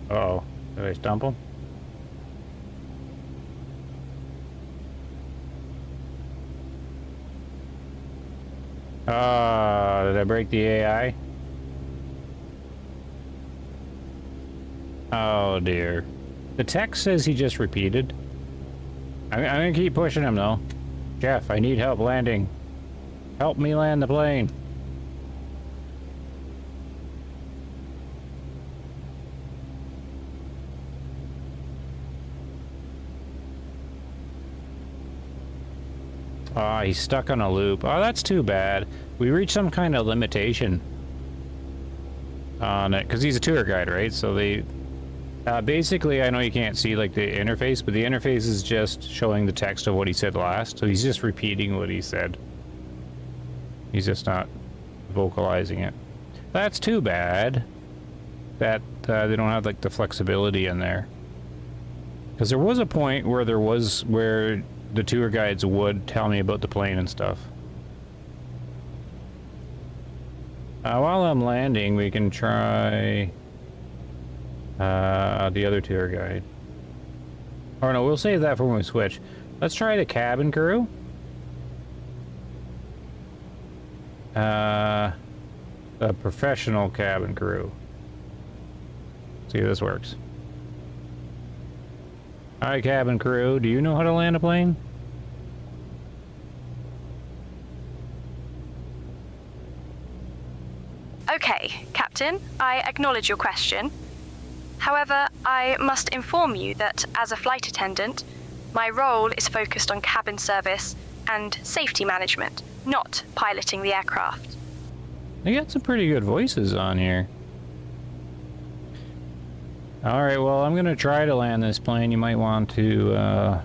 Uh-oh. Did I stump him? Did I break the AI? Oh dear. The text says he just repeated. I'm gonna keep pushing him though. Jeff, I need help landing. Help me land the plane. Ah, he's stuck on a loop. Oh, that's too bad. We reached some kind of limitation on it, because he's a tour guide, right? So they... basically, I know you can't see, like, the interface, but the interface is just showing the text of what he said last. So he's just repeating what he said. He's just not vocalizing it. That's too bad that they don't have, like, the flexibility in there. Because there was a point where where the tour guides would tell me about the plane and stuff. While I'm landing, we can try the other tour guide. Or no, we'll save that for when we switch. Let's try the cabin crew. The professional cabin crew. See if this works. Alright, cabin crew, do you know how to land a plane? Okay, Captain, I acknowledge your question. However, I must inform you that as a flight attendant, my role is focused on cabin service and safety management, not piloting the aircraft. They got some pretty good voices on here. Alright, well, I'm gonna try to land this plane. You might want to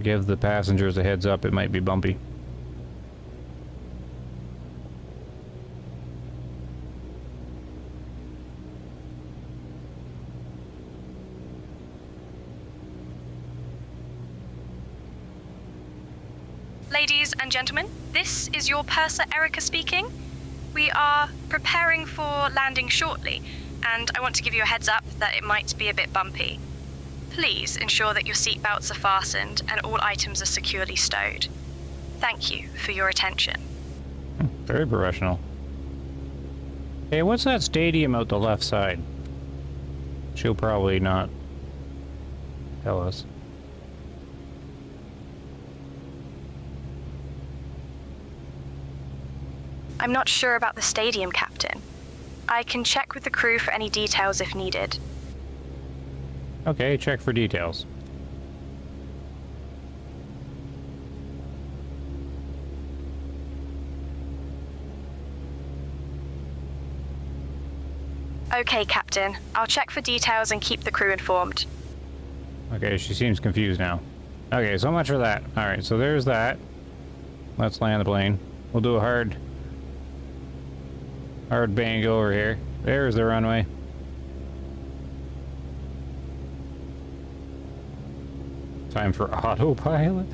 give the passengers a heads up. It might be bumpy. Ladies and gentlemen, this is your purser Erica speaking. We are preparing for landing shortly, and I want to give you a heads up that it might be a bit bumpy. Please ensure that your seatbelts are fastened and all items are securely stowed. Thank you for your attention. Very professional. Hey, what's that stadium out the left side? She'll probably not tell us. I'm not sure about the stadium, Captain. I can check with the crew for any details if needed. Okay, check for details. Okay, Captain. I'll check for details and keep the crew informed. Okay, she seems confused now. Okay, so much for that. Alright, so there's that. Let's land the plane. We'll do a hard bang over here. There's the runway. Time for autopilot?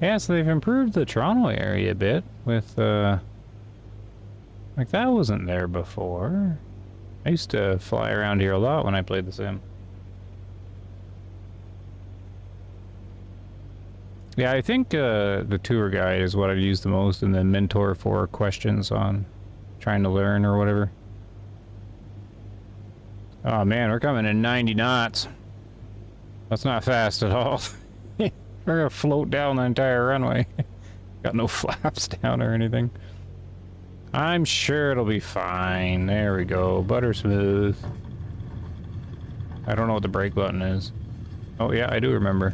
Yeah, so they've improved the Toronto area a bit with, like that wasn't there before. I used to fly around here a lot when I played the sim. Yeah, I think the tour guide is what I'd use the most, and then mentor for questions on trying to learn or whatever. Oh man, we're coming in 90 knots. That's not fast at all. We're gonna float down the entire runway. Got no flaps down or anything. I'm sure it'll be fine. There we go. Butter smooth. I don't know what the brake button is. Oh yeah, I do remember.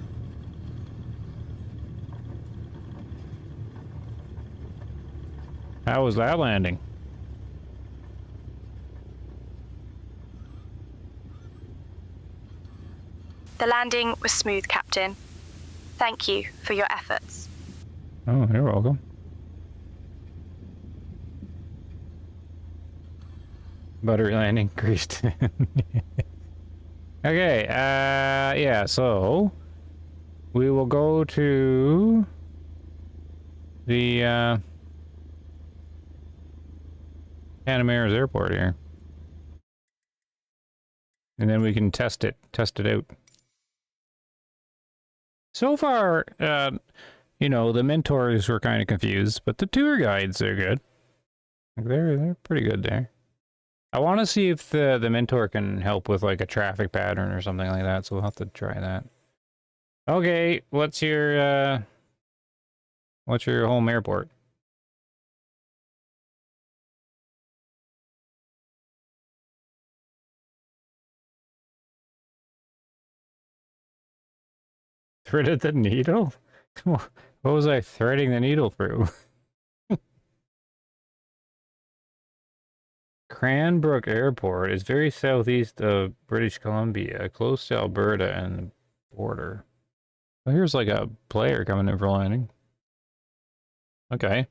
How was that landing? The landing was smooth, Captain. Thank you for your efforts. Oh, you're welcome. Butter landing, greased. Okay, yeah, so we will go to the Panamera's airport here. And then we can test it out. So far, you know, the mentors were kind of confused, but the tour guides are good. Like they're pretty good there. I want to see if the mentor can help with like a traffic pattern or something like that, so we'll have to try that. Okay, what's your home airport? Threaded the needle? What was I threading the needle through? Cranbrook Airport is very southeast of British Columbia, close to Alberta and the border. Well, here's like a player coming in for landing. Okay.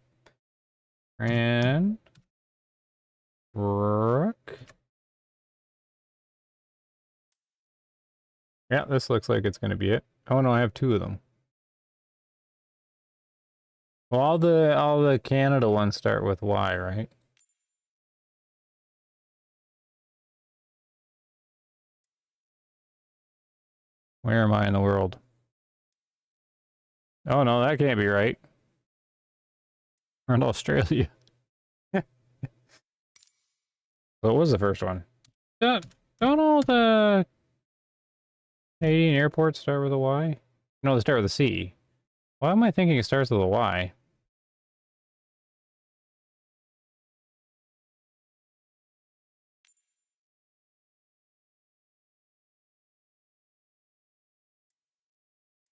Cranbrook. Yeah, this looks like it's going to be it. Oh no, I have two of them. Well, all the Canada ones start with Y, right? Where am I in the world? Oh no, that can't be right. We're in Australia. What was the first one? Don't all the Canadian airports start with a Y? No, they start with a C. Why am I thinking it starts with a Y?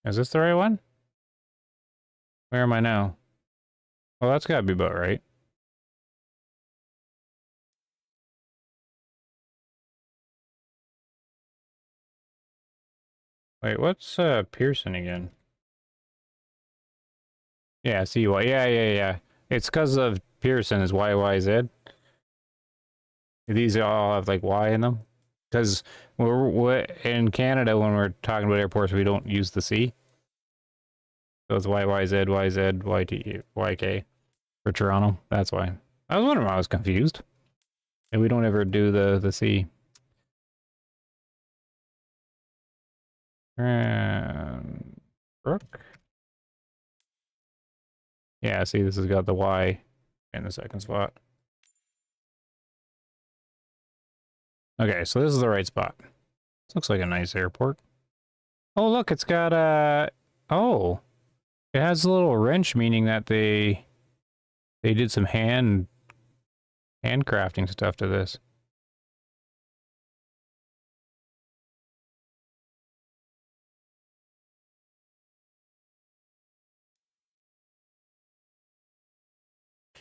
Is this the right one? Where am I now? Well, that's gotta be about right. Wait, what's Pearson again? Yeah, see why. Yeah. It's because of Pearson is YYZ. These all have like Y in them. Because we're in Canada, when we're talking about airports, we don't use the C. So it's YYZ, YZ, YT, YK for Toronto. That's why. I was wondering why I was confused. And we don't ever do the C. Brook. Yeah, see, this has got the Y in the second spot. Okay, so this is the right spot. This looks like a nice airport. Oh, look, it's got a... Oh, it has a little wrench, meaning that they did some handcrafting stuff to this.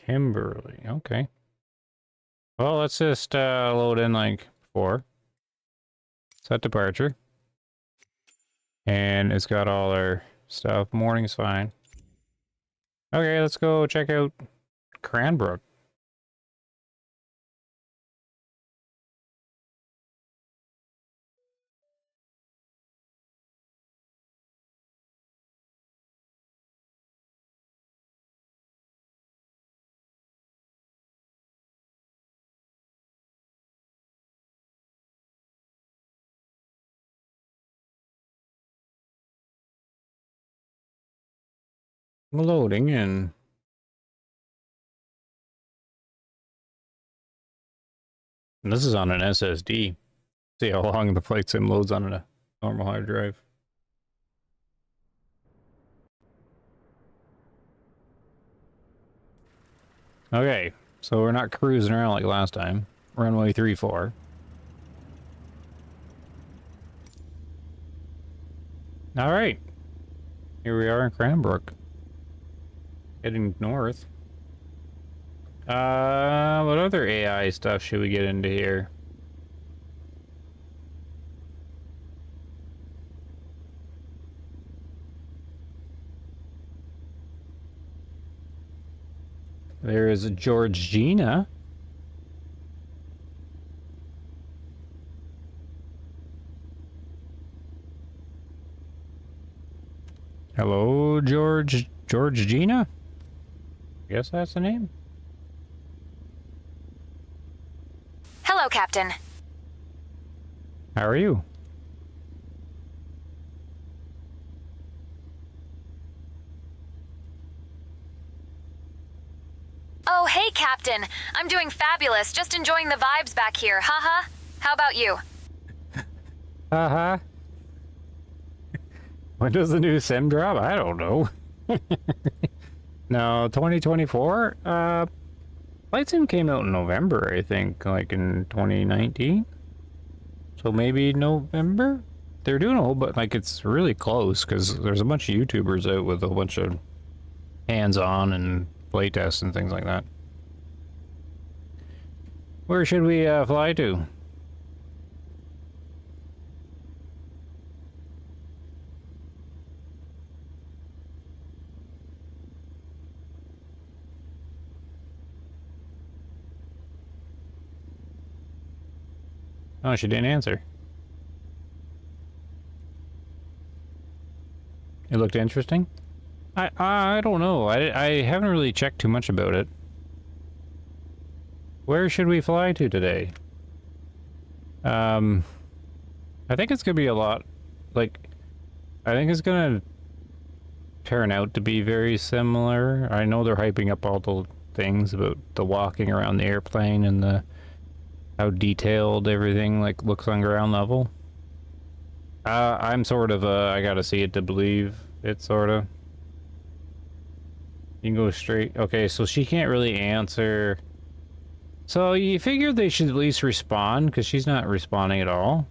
Kimberly, okay. Well, let's just load in like 4. Set departure. And it's got all our stuff. Morning's fine. Okay, let's go check out Cranbrook. Loading in. And this is on an SSD. See how long the flight sim loads on a normal hard drive. Okay, so we're not cruising around like last time. Runway 34. All right, here we are in Cranbrook, heading north. What other AI stuff should we get into here? There is Georgina. Hello, Georgina? I guess that's the name. Hello, Captain. How are you? Oh, hey, Captain. I'm doing fabulous. Just enjoying the vibes back here. Haha. How about you? Haha. When does the new sim drop? I don't know. No, 2024? Flight Sim came out in November, I think, like in 2019. So maybe November? They're doing a whole, but like it's really close because there's a bunch of YouTubers out with a bunch of hands-on and playtests and things like that. Where should we fly to? Oh, she didn't answer. It looked interesting. I don't know. I haven't really checked too much about it. Where should we fly to today? I think it's gonna be a lot. Like, I think it's gonna turn out to be very similar. I know they're hyping up all the things about the walking around the airplane and the how detailed everything like looks on ground level. I'm sort of I gotta see it to believe it, sort of. You can go straight. Okay, so she can't really answer. So you figured they should at least respond, because she's not responding at all.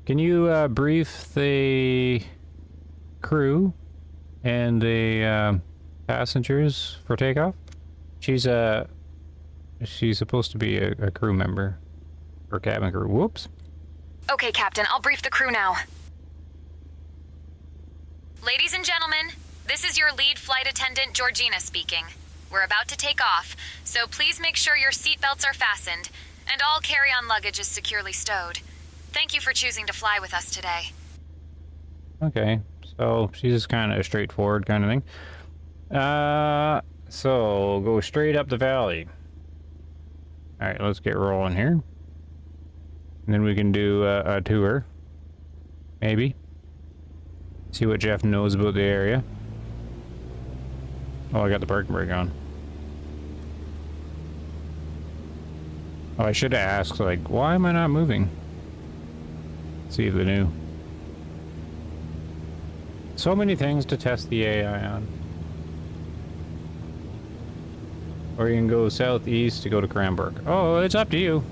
Can you brief the crew and the passengers for takeoff? She's supposed to be a crew member or cabin crew. Whoops. Okay, Captain. I'll brief the crew now. Ladies and gentlemen, this is your lead flight attendant, Georgina, speaking. We're about to take off, so please make sure your seatbelts are fastened and all carry-on luggage is securely stowed. Thank you for choosing to fly with us today. Okay, so she's just kind of a straightforward kind of thing. So go straight up the valley. All right, let's get rolling here. And then we can do a tour. Maybe. See what Jeff knows about the area. Oh, I got the parking brake on. Oh, I should have asked, like, why am I not moving? See if they knew. So many things to test the AI on. Or you can go southeast to go to Cranbrook. Oh, it's up to you.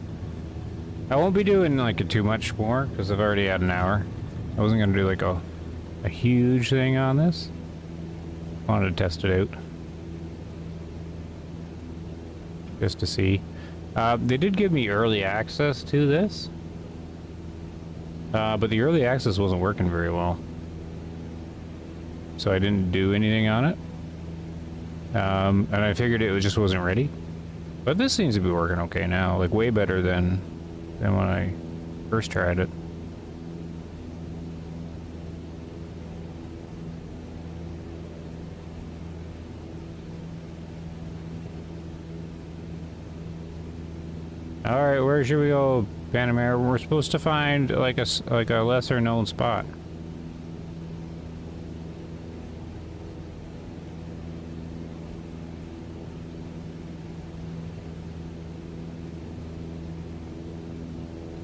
I won't be doing like too much more because I've already had an hour. I wasn't gonna do like a huge thing on this. Wanted to test it out. Just to see. They did give me early access to this. But the early access wasn't working very well. So I didn't do anything on it. And I figured it just wasn't ready. But this seems to be working okay now. Like way better than when I first tried it. Alright, where should we go, Panamera? We're supposed to find like a lesser known spot.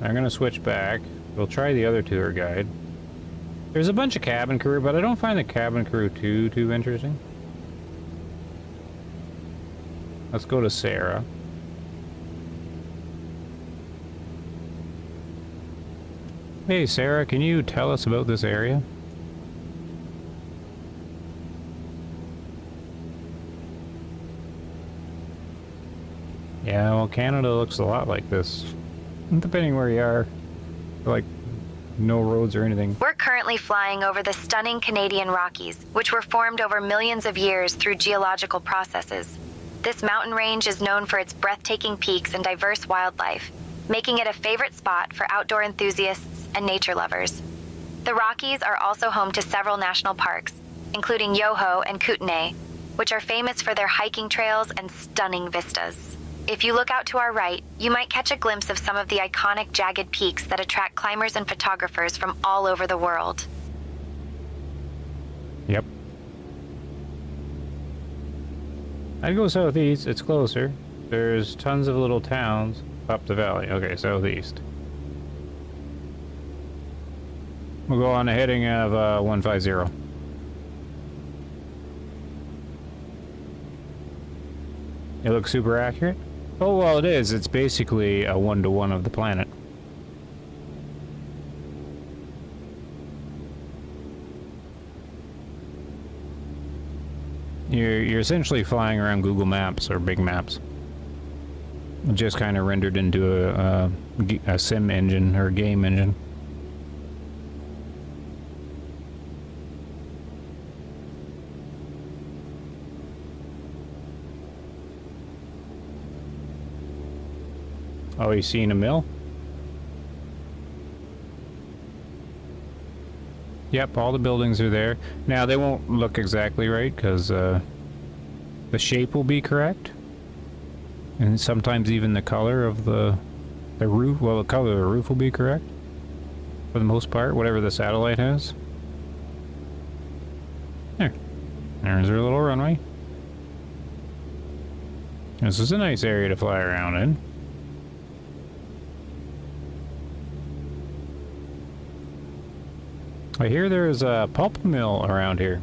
I'm gonna switch back. We'll try the other tour guide. There's a bunch of cabin crew, but I don't find the cabin crew too interesting. Let's go to Sarah. Hey Sarah, can you tell us about this area? Yeah, well, Canada looks a lot like this. Depending where you are. Like, no roads or anything. We're currently flying over the stunning Canadian Rockies, which were formed over millions of years through geological processes. This mountain range is known for its breathtaking peaks and diverse wildlife, making it a favorite spot for outdoor enthusiasts and nature lovers. The Rockies are also home to several national parks, including Yoho and Kootenay, which are famous for their hiking trails and stunning vistas. If you look out to our right, you might catch a glimpse of some of the iconic jagged peaks that attract climbers and photographers from all over the world. Yep. I'd go southeast, it's closer. There's tons of little towns up the valley. Okay, southeast. We'll go on a heading of 150. It looks super accurate? Oh, well, it is. It's basically a 1-to-1 of the planet. You're essentially flying around Google Maps or Big Maps. Just kind of rendered into a sim engine or game engine. Oh, you seen a mill? Yep, all the buildings are there. Now, they won't look exactly right, because the shape will be correct. And sometimes even the color of the roof, well, the color of the roof will be correct. For the most part, whatever the satellite has. There. There's our little runway. This is a nice area to fly around in. I hear there's a pulp mill around here.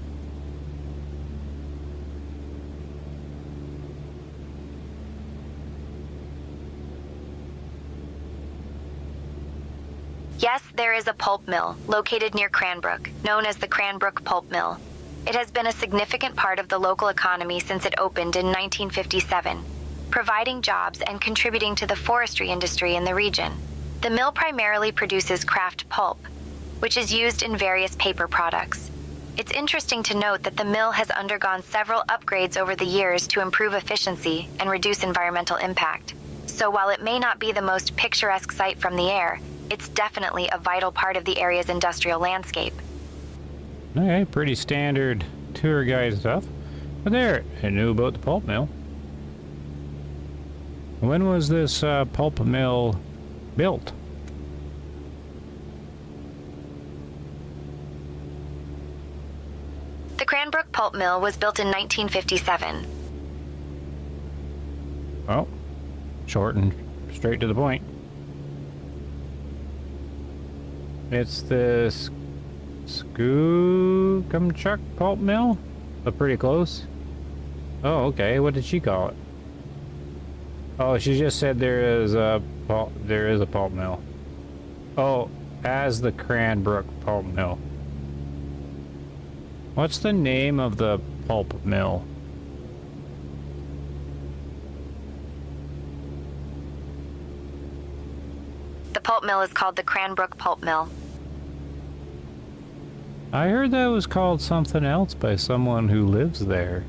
Yes, there is a pulp mill located near Cranbrook, known as the Cranbrook Pulp Mill. It has been a significant part of the local economy since it opened in 1957, providing jobs and contributing to the forestry industry in the region. The mill primarily produces kraft pulp, which is used in various paper products. It's interesting to note that the mill has undergone several upgrades over the years to improve efficiency and reduce environmental impact. So while it may not be the most picturesque sight from the air, it's definitely a vital part of the area's industrial landscape. Okay, pretty standard tour guide stuff. But there, I knew about the pulp mill. When was this pulp mill built? The Cranbrook Pulp Mill was built in 1957. Oh, short and straight to the point. It's the Skookumchuck Pulp Mill? But pretty close. Oh, okay. What did she call it? Oh, she just said there is a pulp mill. Oh, as the Cranbrook Pulp Mill. What's the name of the pulp mill? The pulp mill is called the Cranbrook Pulp Mill. I heard that was called something else by someone who lives there.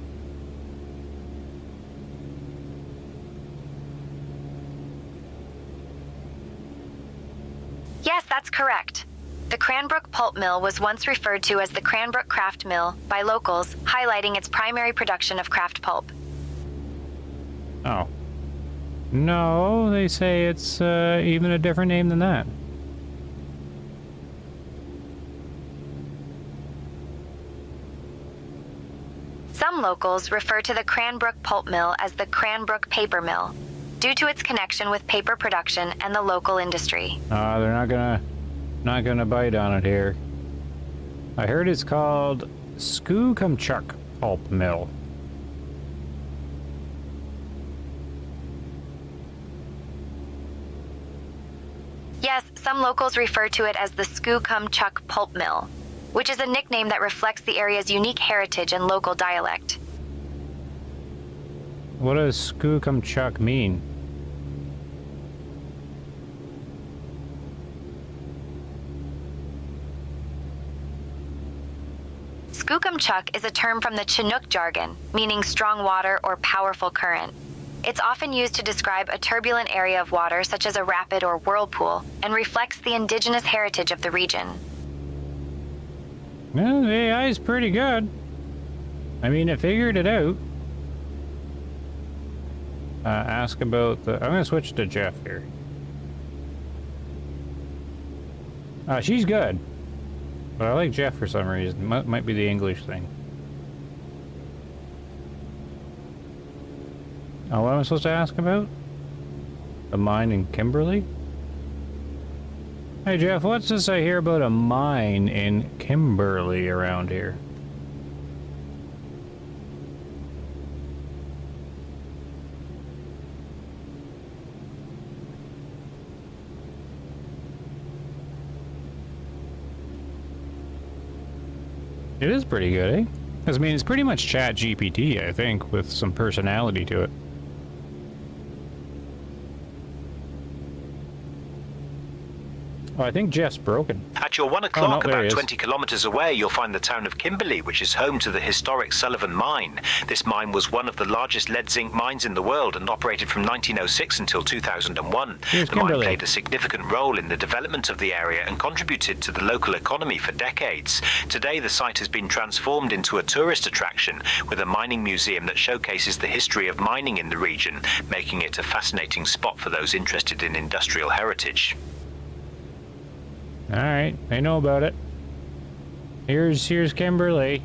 Yes, that's correct. The Cranbrook Pulp Mill was once referred to as the Cranbrook Kraft Mill by locals, highlighting its primary production of kraft pulp. Oh. No, they say it's even a different name than that. Some locals refer to the Cranbrook Pulp Mill as the Cranbrook Paper Mill. due to its connection with paper production and the local industry. They're not gonna bite on it here. I heard it's called Skookumchuck Pulp Mill. Yes, some locals refer to it as the Skookumchuck Pulp Mill, which is a nickname that reflects the area's unique heritage and local dialect. What does Skookumchuck mean? Skookumchuck is a term from the Chinook jargon, meaning strong water or powerful current. It's often used to describe a turbulent area of water such as a rapid or whirlpool, and reflects the indigenous heritage of the region. Well, the AI is pretty good. I mean, it figured it out. Ask about the... I'm gonna switch to Jeff here. She's good. But I like Jeff for some reason. Might be the English thing. Oh, what am I supposed to ask about? A mine in Kimberley? Hey Jeff, what's this I hear about a mine in Kimberley around here? It is pretty good, eh? 'Cause, I mean, it's pretty much Chat GPT, I think, with some personality to it. Oh, I think Jeff's broken. At your 1 o'clock, there he about is. 20 kilometers away, you'll find the town of Kimberley, which is home to the historic Sullivan Mine. This mine was one of the largest lead-zinc mines in the world and operated from 1906 until 2001. Here's The mine Kimberley. played a significant role in the development of the area and contributed to the local economy for decades. Today, the site has been transformed into a tourist attraction with a mining museum that showcases the history of mining in the region, making it a fascinating spot for those interested in industrial heritage. Alright, I know about it. Here's Kimberley.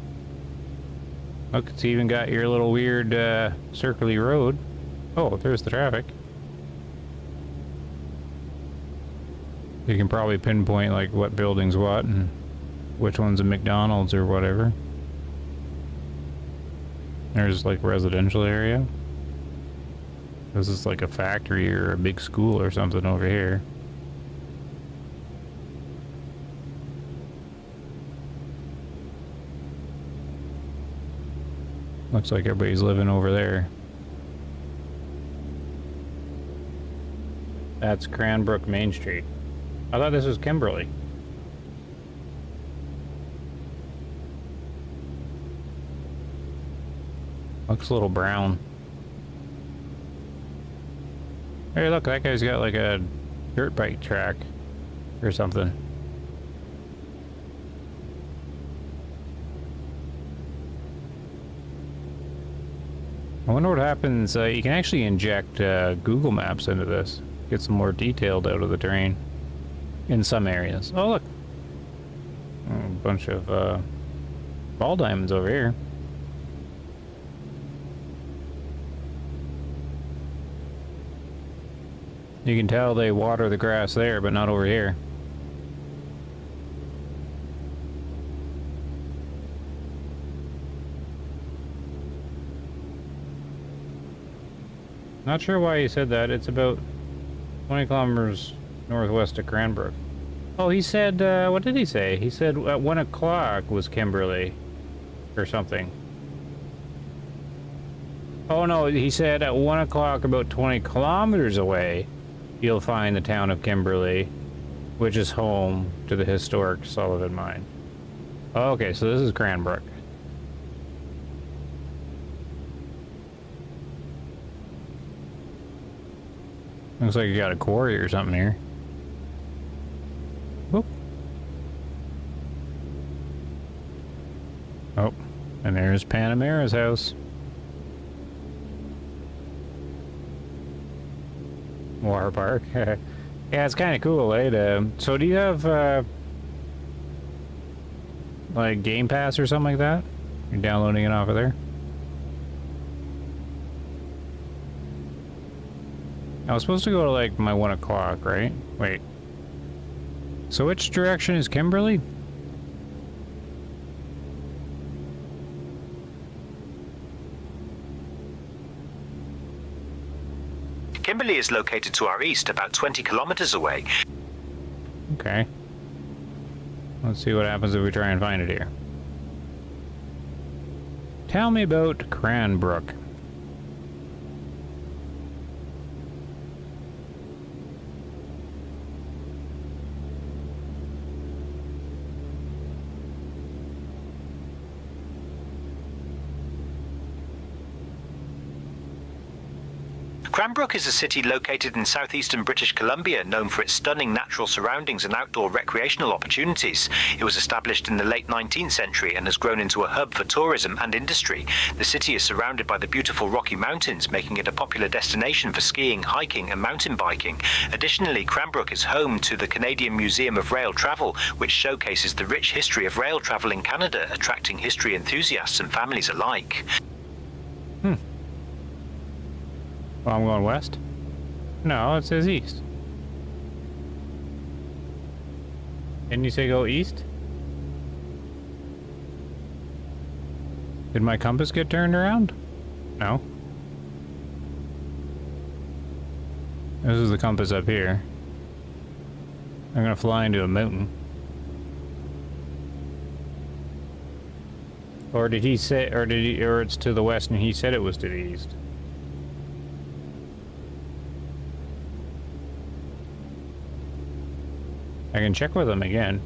Look, it's even got your little weird, circly road. Oh, there's the traffic. You can probably pinpoint, like, what building's what and which one's a McDonald's or whatever. There's, like, residential area. This is like a factory or a big school or something over here. Looks like everybody's living over there. That's Cranbrook Main Street. I thought this was Kimberley. Looks a little brown. Hey, look, that guy's got like a dirt bike track or something. I wonder what happens. You can actually inject Google Maps into this. Get some more detailed out of the terrain in some areas. Oh, look. A bunch of ball diamonds over here. You can tell they water the grass there, but not over here. Not sure why he said that. It's about 20 kilometers northwest of Cranbrook. Oh, he said, what did he say? He said at 1 o'clock was Kimberley or something. Oh no, he said at 1 o'clock about 20 kilometers away, you'll find the town of Kimberley, which is home to the historic Sullivan Mine. Okay, so this is Cranbrook. Looks like you got a quarry or something here. Whoop. Oh, and there's Panamera's house. Water park. Yeah, it's kind of cool, eh? So do you have, like, Game Pass or something like that? You're downloading it off of there? I was supposed to go to like my 1 o'clock, right? Wait. So which direction is Kimberly? Kimberley is located to our east, about 20 kilometers away. Okay. Let's see what happens if we try and find it here. Tell me about Cranbrook. Cranbrook is a city located in southeastern British Columbia, known for its stunning natural surroundings and outdoor recreational opportunities. It was established in the late 19th century and has grown into a hub for tourism and industry. The city is surrounded by the beautiful Rocky Mountains, making it a popular destination for skiing, hiking and mountain biking. Additionally, Cranbrook is home to the Canadian Museum of Rail Travel, which showcases the rich history of rail travel in Canada, attracting history enthusiasts and families alike. Well, I'm going west? No, it says east. Didn't you say go east? Did my compass get turned around? No. This is the compass up here. I'm gonna fly into a mountain. Or did he say, or it's to the west and he said it was to the east? I can check with him again.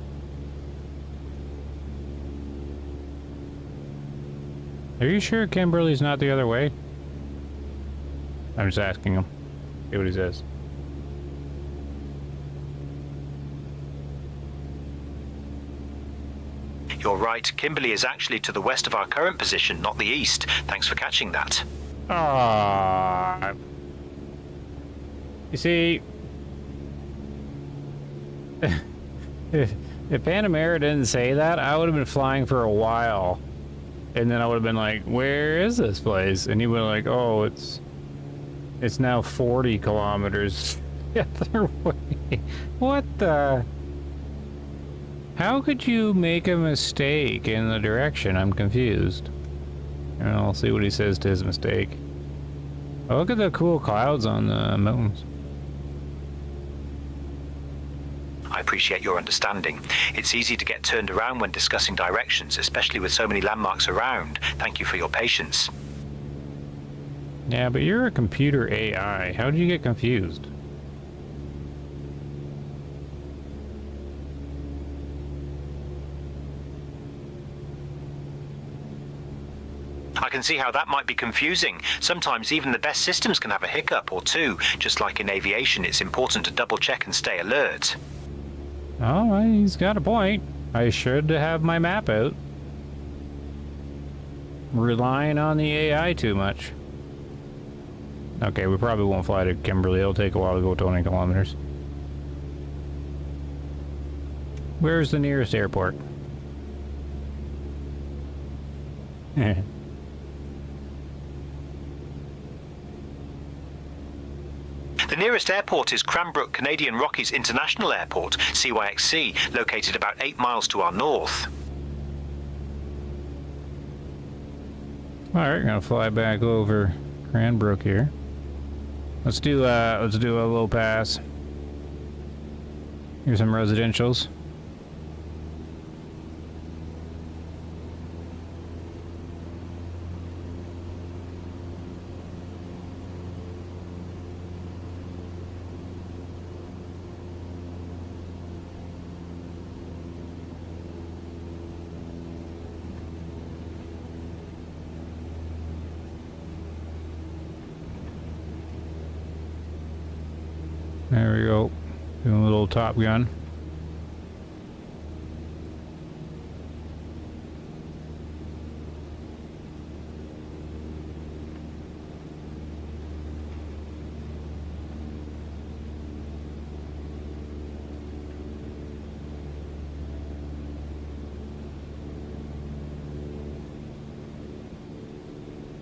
Are you sure Kimberly's not the other way? I'm just asking him. See what he says. You're right, Kimberley is actually to the west of our current position, not the east. Thanks for catching that. Ah. You see, if Panamera didn't say that, I would have been flying for a while. And then I would have been like, where is this place? And he would have like, oh, it's now 40 kilometers the other way. What the? How could you make a mistake in the direction? I'm confused. And I'll see what he says to his mistake. Oh, look at the cool clouds on the mountains. I appreciate your understanding. It's easy to get turned around when discussing directions, especially with so many landmarks around. Thank you for your patience. Yeah, but you're a computer AI. How did you get confused? I can see how that might be confusing. Sometimes even the best systems can have a hiccup or two. Just like in aviation, it's important to double check and stay alert. Oh, he's got a point. I should have my map out. Relying on the AI too much. Okay, we probably won't fly to Kimberley. It'll take a while to go 20 kilometers. Where's the nearest airport? The nearest airport is Cranbrook Canadian Rockies International Airport, CYXC, located about 8 miles to our north. Alright, gonna fly back over Cranbrook here. Let's do a little pass. Here's some residentials. There we go. Doing a little Top Gun.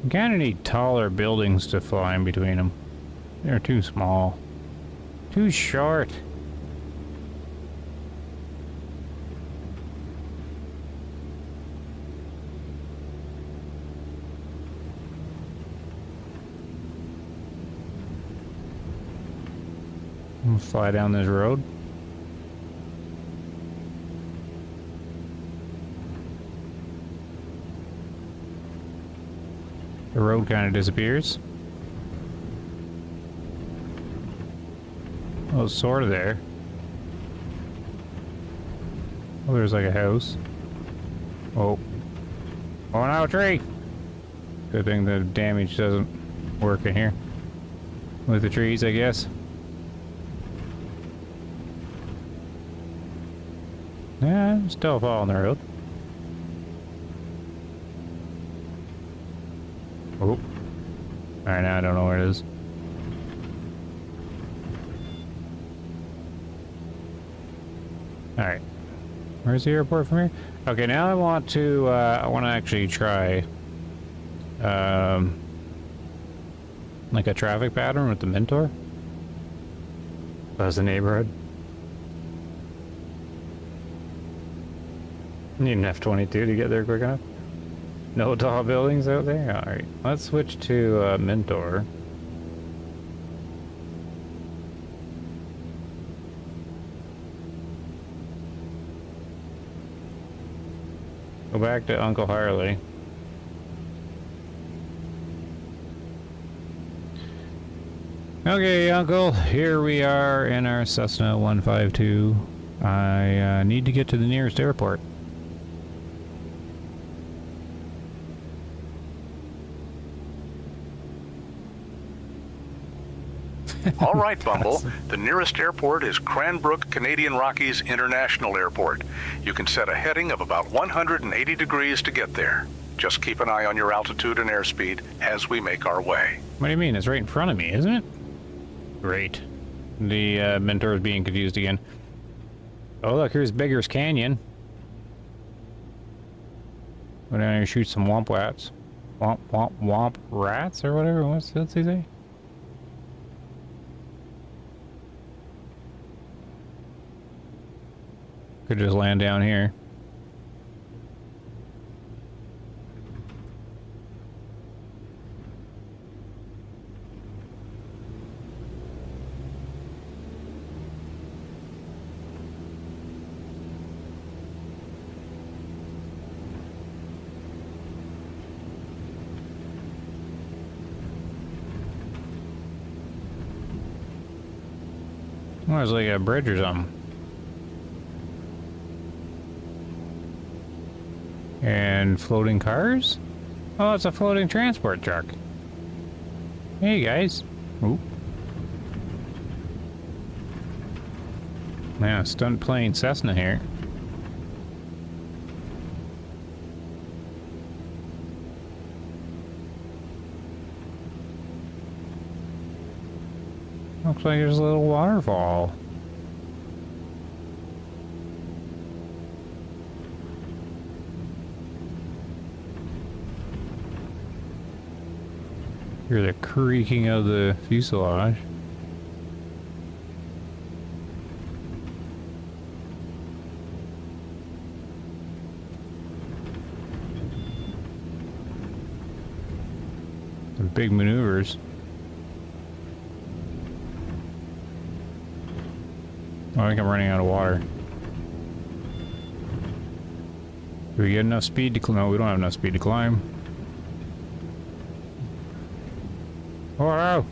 You kind of need taller buildings to fly in between them. They're too small. Too short. I'm gonna fly down this road. The road kind of disappears. Oh, it's sort of there. Oh, there's like a house. Oh. Oh, no, a tree! Good thing the damage doesn't work in here. With the trees, I guess. Yeah, I'm still following the road. Oh. Alright, now I don't know where it is. Alright. Where's the airport from here? Okay, now I want to actually try, like a traffic pattern with the Mentor. That's the neighborhood. Need an F-22 to get there quick enough. No tall buildings out there? Alright, let's switch to Mentor. Go back to Uncle Harley. Okay, Uncle, here we are in our Cessna 152. I need to get to the nearest airport. All right, Bumble. The nearest airport is Cranbrook Canadian Rockies International Airport. You can set a heading of about 180 degrees to get there. Just keep an eye on your altitude and airspeed as we make our way. What do you mean? It's right in front of me, isn't it? Great. The Mentor is being confused again. Oh, look, here's Beggar's Canyon. Go down here and shoot some womp rats. Womp rats or whatever. What's he say? Could just land down here. Oh, there's like a bridge or something. And floating cars? Oh, it's a floating transport truck. Hey, guys. Oop. Man, stunt plane Cessna here. Looks like there's a little waterfall. Hear the creaking of the fuselage. The big maneuvers. Oh, I think I'm running out of water. Do we get enough speed to climb? No, we don't have enough speed to climb. Oh no!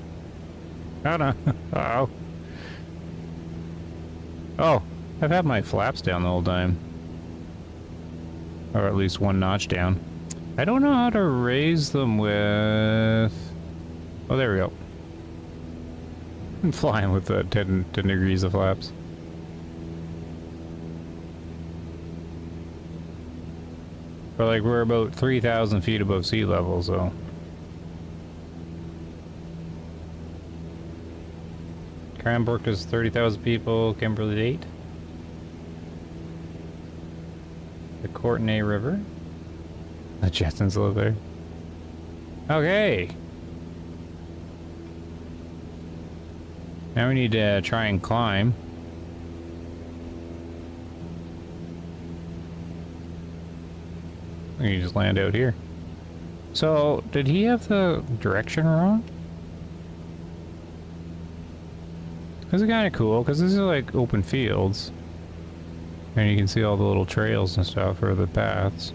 Oh no! Uh-oh. Oh, I've had my flaps down the whole time. Or at least one notch down. I don't know how to raise them with... Oh, there we go. I'm flying with 10 degrees of flaps. But like, we're about 3,000 feet above sea level, so... Cranbrook is 30,000 people, Kimberley's 8. The Courtenay River. The Jetsons live there. Okay. Now we need to try and climb. We can just land out here. So, did he have the direction wrong? This is kind of cool, because this is like open fields. And you can see all the little trails and stuff, or the paths.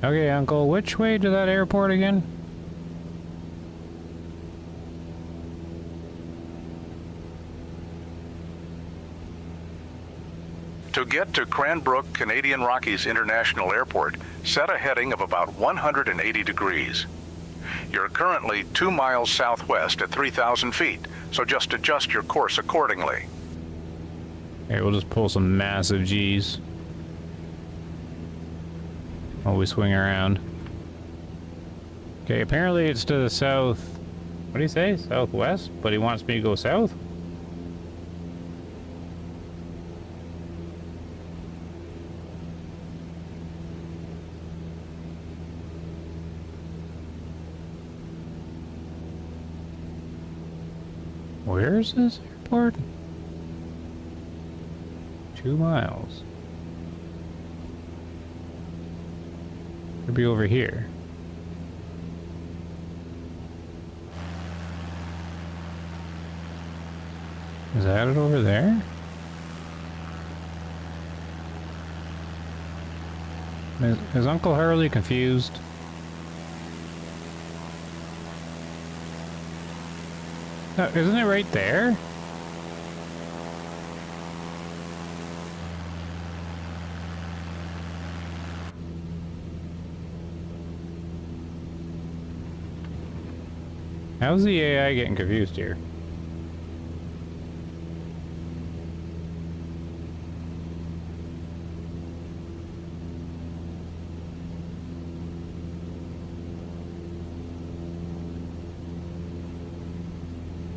Okay, Uncle, which way to that airport again? To get to Cranbrook Canadian Rockies International Airport, set a heading of about 180 degrees. You're currently 2 miles southwest at 3,000 feet, so just adjust your course accordingly. Okay, we'll just pull some massive G's while we swing around. Okay, apparently it's to the south. What do you say? Southwest? But he wants me to go south? Where's this airport? 2 miles. Could be over here. Is that it over there? Is Uncle Harley confused? No, isn't it right there? How's the AI getting confused here?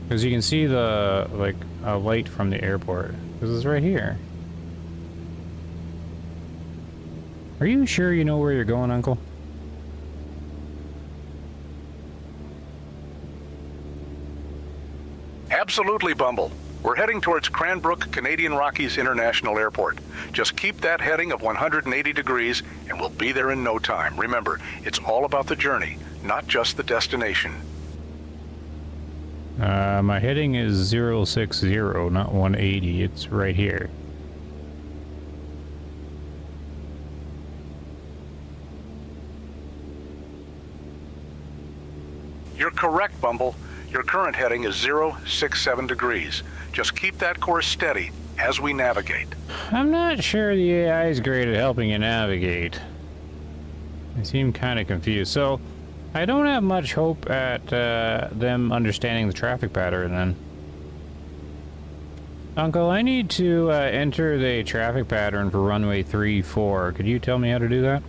Because you can see the, like, a light from the airport. This is right here. Are you sure you know where you're going, Uncle? Absolutely, Bumble. We're heading towards Cranbrook Canadian Rockies International Airport. Just keep that heading of 180 degrees and we'll be there in no time. Remember, it's all about the journey, not just the destination. My heading is 060, not 180. It's right here. You're correct, Bumble. Your current heading is 067 degrees. Just keep that course steady as we navigate. I'm not sure the AI is great at helping you navigate. I seem kind of confused. So, I don't have much hope at them understanding the traffic pattern then. Uncle, I need to enter the traffic pattern for runway 34. Could you tell me how to do that?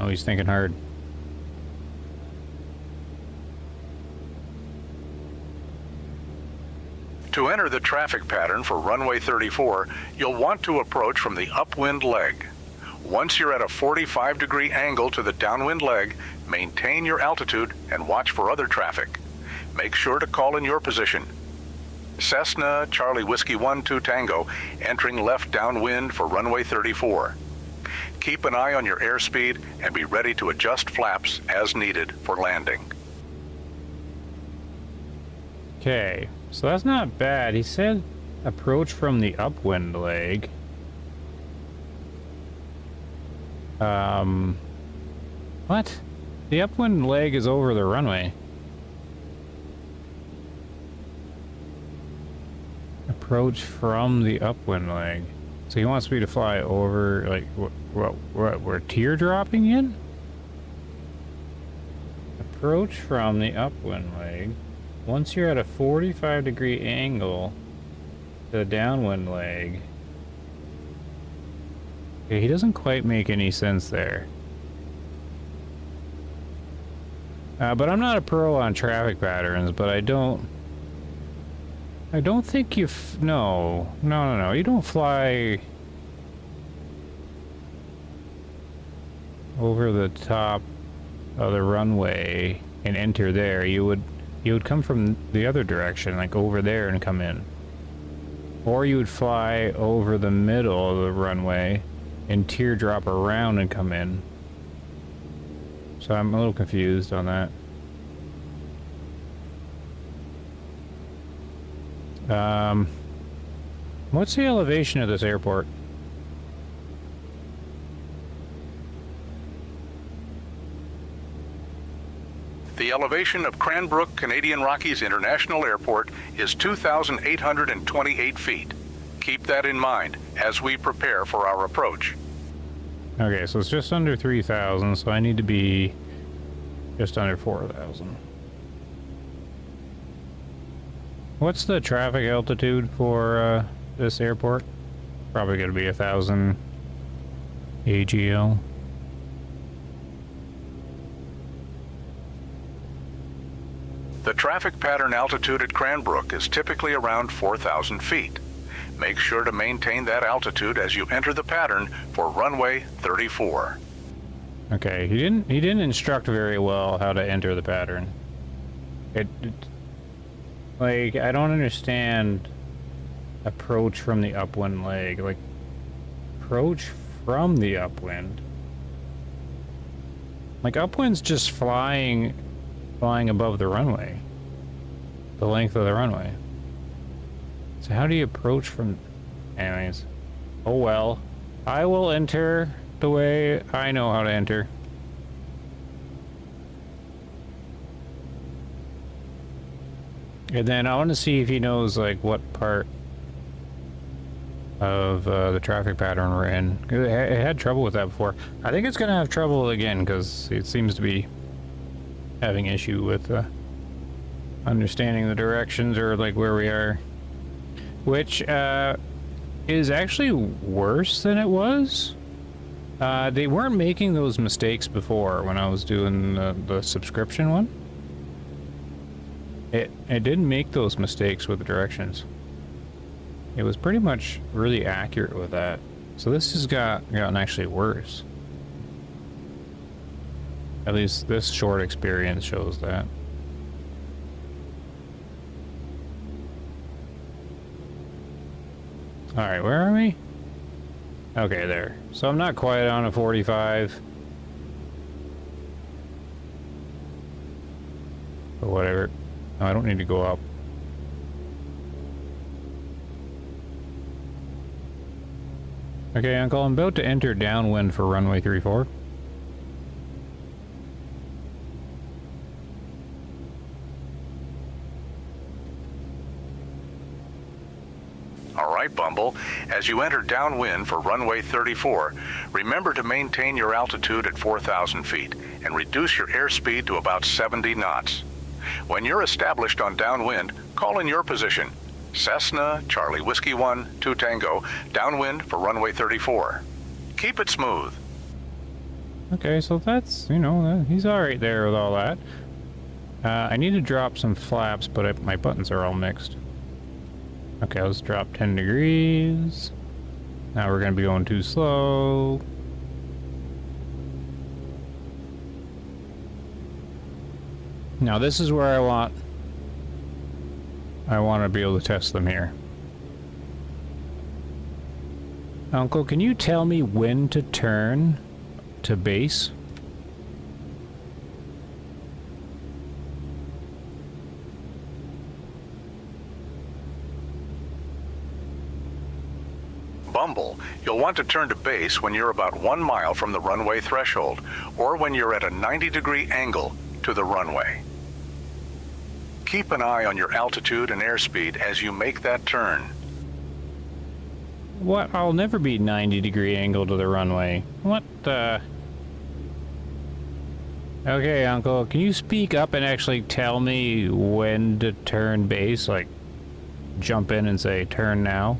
Oh, he's thinking hard. To enter the traffic pattern for runway 34, you'll want to approach from the upwind leg. Once you're at a 45-degree angle to the downwind leg, maintain your altitude and watch for other traffic. Make sure to call in your position. Cessna, Charlie Whiskey 12 Tango, entering left downwind for runway 34. Keep an eye on your airspeed and be ready to adjust flaps as needed for landing. Okay, so that's not bad. He said approach from the upwind leg. What? The upwind leg is over the runway. Approach from the upwind leg. So he wants me to fly over, like, what we're teardropping in? Approach from the upwind leg. Once you're at a 45-degree angle to the downwind leg. Okay, he doesn't quite make any sense there. But I'm not a pro on traffic patterns, but I don't think you no. You don't fly over the top of the runway and enter there. You would come from the other direction, like over there, and come in. Or you would fly over the middle of the runway and teardrop around and come in. So I'm a little confused on that. What's the elevation of this airport? The elevation of Cranbrook Canadian Rockies International Airport is 2,828 feet. Keep that in mind as we prepare for our approach. Okay, so it's just under 3,000, so I need to be just under 4,000. What's the traffic altitude for this airport? Probably going to be 1,000 AGL. The traffic pattern altitude at Cranbrook is typically around 4,000 feet. Make sure to maintain that altitude as you enter the pattern for runway 34. Okay, he didn't instruct very well how to enter the pattern. Like, I don't understand approach from the upwind leg. Like, approach from the upwind. Like, upwind's just flying above the runway. The length of the runway. So how do you approach from... Anyways. Oh well. I will enter the way I know how to enter. And then I want to see if he knows, like, what part of the traffic pattern we're in. It had trouble with that before. I think it's going to have trouble again, because it seems to be having issue with understanding the directions, or, like, where we are. Which is actually worse than it was. They weren't making those mistakes before when I was doing the subscription one. It didn't make those mistakes with the directions. It was pretty much really accurate with that. So this has gotten actually worse. At least this short experience shows that. Alright, where are we? Okay, there. So I'm not quite on a 45. But whatever. No, I don't need to go up. Okay, Uncle, I'm about to enter downwind for runway 34. All right, Bumble. As you enter downwind for runway 34, remember to maintain your altitude at 4,000 feet and reduce your airspeed to about 70 knots. When you're established on downwind, call in your position. Cessna, Charlie Whiskey 1, 2 Tango, downwind for runway 34. Keep it smooth. Okay, so that's, you know, he's alright there with all that. I need to drop some flaps, but my buttons are all mixed. Okay, let's drop 10 degrees. Now we're going to be going too slow. Now this is where I want to be able to test them here. Uncle, can you tell me when to turn to base? Bumble, you'll want to turn to base when you're about 1 mile from the runway threshold, or when you're at a 90-degree angle to the runway. Keep an eye on your altitude and airspeed as you make that turn. What? I'll never be 90-degree angle to the runway. What the... Okay, Uncle, can you speak up and actually tell me when to turn base? Like, jump in and say, turn now?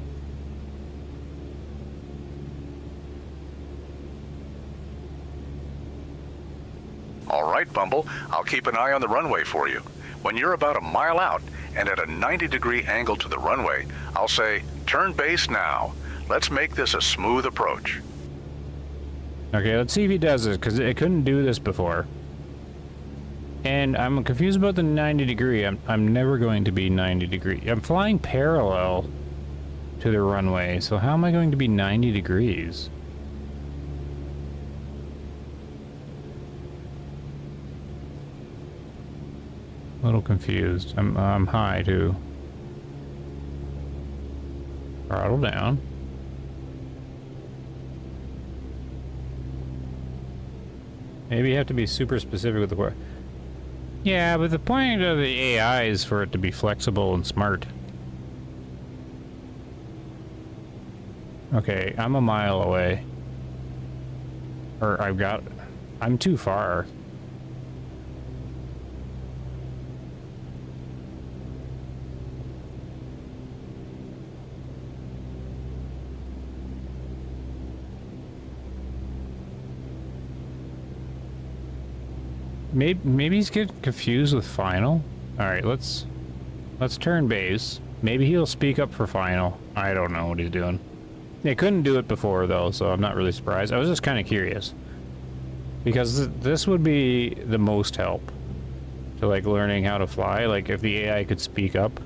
All right, Bumble. I'll keep an eye on the runway for you. When you're about a mile out and at a 90-degree angle to the runway, I'll say, turn base now. Let's make this a smooth approach. Okay, let's see if he does this, because it couldn't do this before. And I'm confused about the 90 degree. I'm never going to be 90 degree. I'm flying parallel to the runway, so how am I going to be 90 degrees? A little confused. I'm high too. Throttle down. Maybe you have to be super specific with the word. Yeah, but the point of the AI is for it to be flexible and smart. Okay, I'm a mile away. Or I'm too far. Maybe he's getting confused with final. All right, let's turn base. Maybe he'll speak up for final. I don't know what he's doing. They couldn't do it before though, so I'm not really surprised. I was just kind of curious because this would be the most help to like learning how to fly. Like if the AI could speak up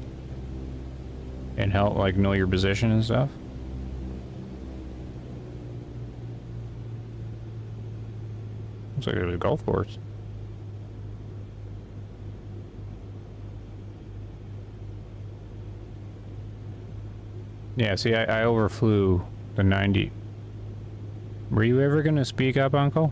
and help like know your position and stuff. Looks like there's a golf course. Yeah, see, I overflew the 90. Were you ever gonna speak up, Uncle?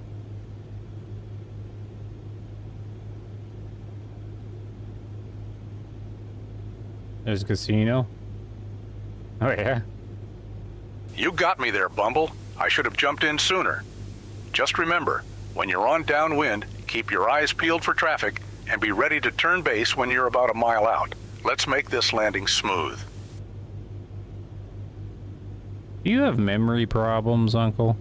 There's a casino? Oh, yeah? You got me there, Bumble. I should have jumped in sooner. Just remember, when you're on downwind, keep your eyes peeled for traffic and be ready to turn base when you're about a mile out. Let's make this landing smooth. Do you have memory problems, Uncle?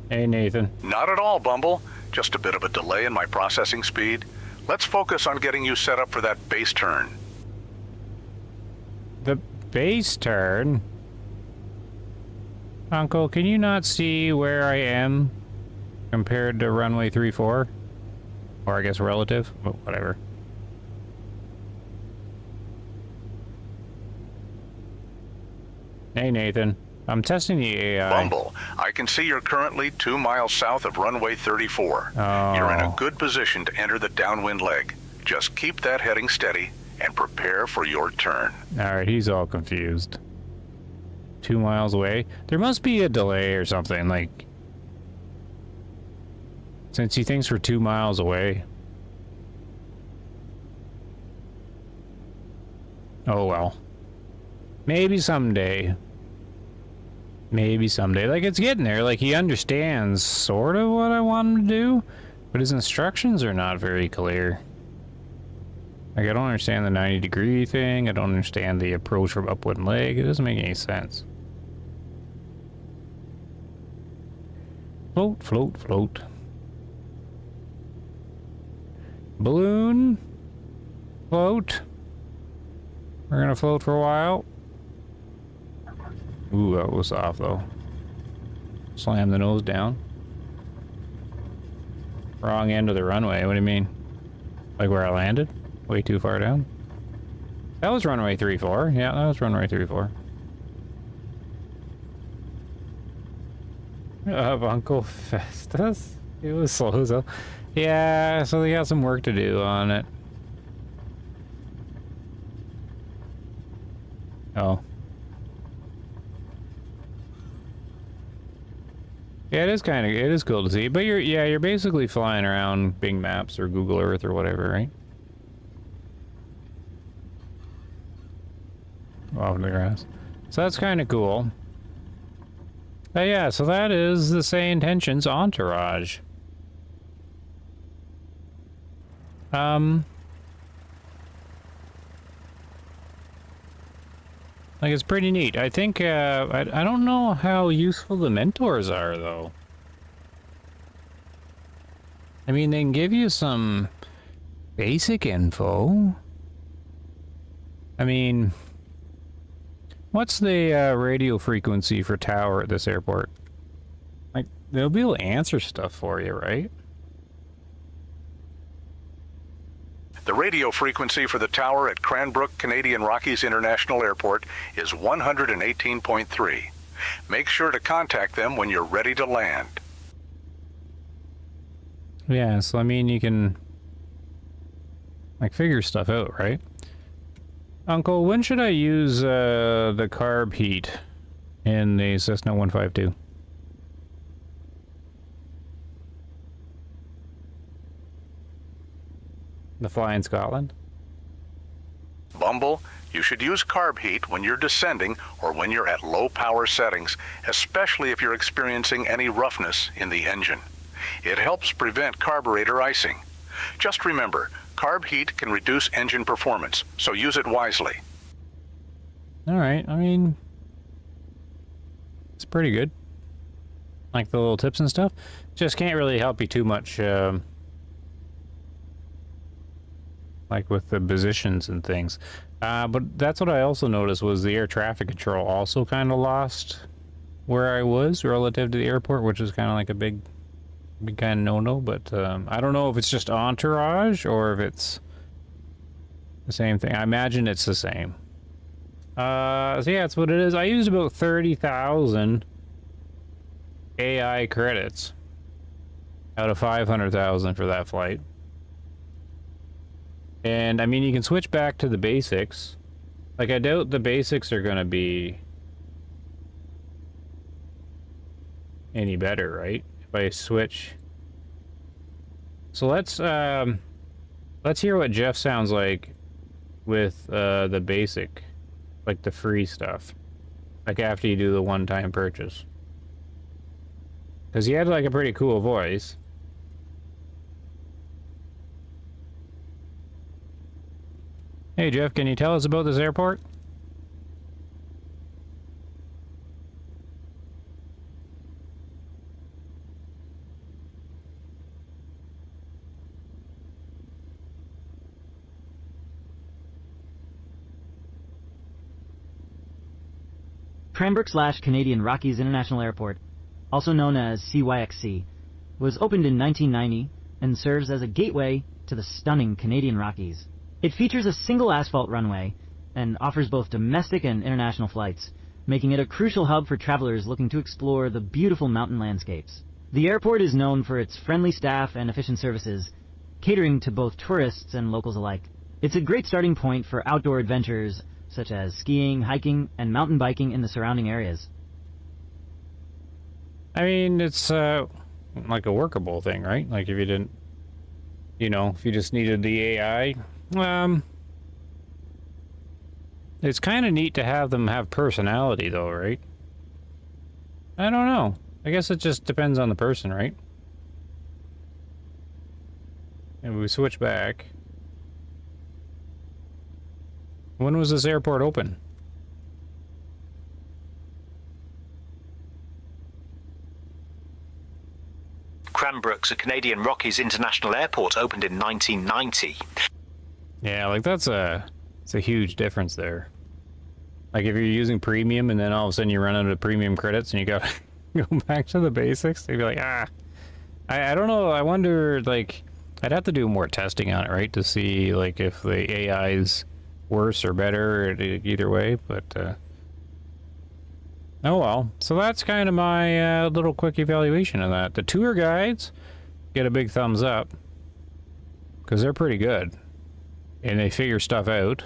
Hey, Nathan. Not at all, Bumble. Just a bit of a delay in my processing speed. Let's focus on getting you set up for that base turn. The base turn? Uncle, can you not see where I am compared to runway 34? Or I guess relative? Whatever. Hey, Nathan. I'm testing the AI. Bumble, I can see you're currently 2 miles south of runway 34. You're in a good position to enter the downwind leg. Just keep that heading steady and prepare for your turn. Alright, he's all confused. 2 miles away? There must be a delay or something, like... Since he thinks we're 2 miles away. Oh well. Maybe someday. Maybe someday. Like, it's getting there. Like, he understands sort of what I want him to do, but his instructions are not very clear. Like, I don't understand the 90-degree thing. I don't understand the approach from upwind leg. It doesn't make any sense. Float, float, float. Balloon. Float. We're gonna float for a while. Ooh, that was off though. Slam the nose down. Wrong end of the runway, what do you mean? Like where I landed? Way too far down? That was runway 34. Yeah, that was runway 34. Uncle Festus? It was slow though. Yeah, so they got some work to do on it. Oh. Yeah, it is cool to see, but you're basically flying around Bing Maps or Google Earth or whatever, right? Off the grass. So that's kind of cool. Yeah, so that is the SayIntentions Entourage. Like, it's pretty neat. I think, I don't know how useful the mentors are, though. I mean, they can give you some basic info. I mean, what's the radio frequency for tower at this airport? Like, they'll be able to answer stuff for you, right? The radio frequency for the tower at Cranbrook Canadian Rockies International Airport is 118.3. Make sure to contact them when you're ready to land. Yeah, so I mean, you can, like, figure stuff out, right? Uncle, when should I use the carb heat in the Cessna 152? The fly in Scotland? Bumble, you should use carb heat when you're descending or when you're at low power settings, especially if you're experiencing any roughness in the engine. It helps prevent carburetor icing. Just remember, carb heat can reduce engine performance, so use it wisely. Alright, I mean, it's pretty good. Like the little tips and stuff. Just can't really help you too much, like with the positions and things. But that's what I also noticed was the air traffic control also kind of lost where I was relative to the airport, which is kind of like a big kind of no-no, but I don't know if it's just Entourage or if it's the same thing. I imagine it's the same. So yeah, that's what it is. I used about 30,000 AI credits out of 500,000 for that flight. And I mean, you can switch back to the basics. Like, I doubt the basics are gonna be any better, right? If I switch. So let's hear what Jeff sounds like with the basic, like the free stuff, like after you do the one-time purchase. Because he had like a pretty cool voice. Hey Jeff, can you tell us about this airport? Cranbrook/Canadian Rockies International Airport, also known as CYXC, was opened in 1990 and serves as a gateway to the stunning Canadian Rockies. It features a single asphalt runway and offers both domestic and international flights, making it a crucial hub for travelers looking to explore the beautiful mountain landscapes. The airport is known for its friendly staff and efficient services, catering to both tourists and locals alike. It's a great starting point for outdoor adventures such as skiing, hiking, and mountain biking in the surrounding areas. I mean, it's like a workable thing, right? Like if you didn't, you know, if you just needed the AI, it's kind of neat to have them have personality though, right? I don't know. I guess it just depends on the person, right? And we switch back. When was this airport open? Cranbrook's a Canadian Rockies International Airport opened in 1990. Yeah, like it's a huge difference there. Like if you're using premium and then all of a sudden you run out of premium credits and you gotta go back to the basics, you'd be like, I don't know. I wonder, like, I'd have to do more testing on it, right, to see like if the AI is worse or better either way, but oh well. So that's kind of my little quick evaluation of that. The tour guides get a big thumbs up because they're pretty good and they figure stuff out.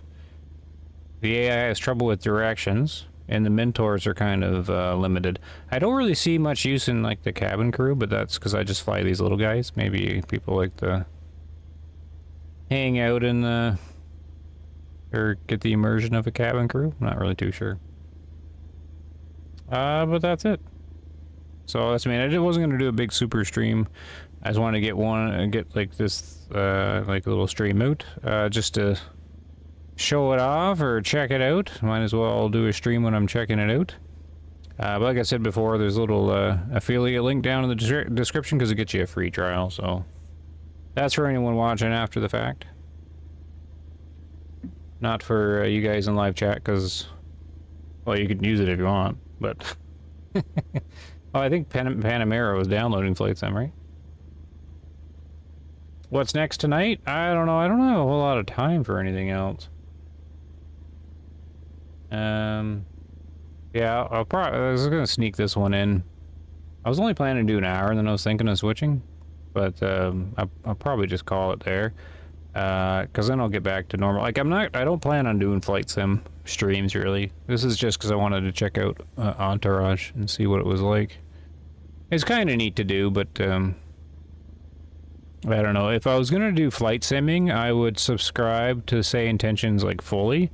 The AI has trouble with directions and the mentors are kind of limited. I don't really see much use in like the cabin crew, but that's because I just fly these little guys. Maybe people like to hang out in the or get the immersion of a cabin crew. I'm not really too sure. But that's it. So that's, I mean, I wasn't going to do a big super stream. I just wanted to get like this, like a little stream out, just to show it off or check it out. Might as well do a stream when I'm checking it out. But like I said before, there's a little affiliate link down in the description because it gets you a free trial. So that's for anyone watching after the fact. Not for you guys in live chat because, well, you can use it if you want, but... oh, I think Panamera was downloading Flight Sim, right? What's next tonight? I don't know. I don't have a whole lot of time for anything else. Yeah, I was gonna sneak this one in. I was only planning to do an hour, and then I was thinking of switching, but I'll probably just call it there, because then I'll get back to normal. Like I don't plan on doing Flight Sim streams really. This is just because I wanted to check out Entourage and see what it was like. It's kind of neat to do, but I don't know. If I was gonna do flight simming, I would subscribe to SayIntentions like fully.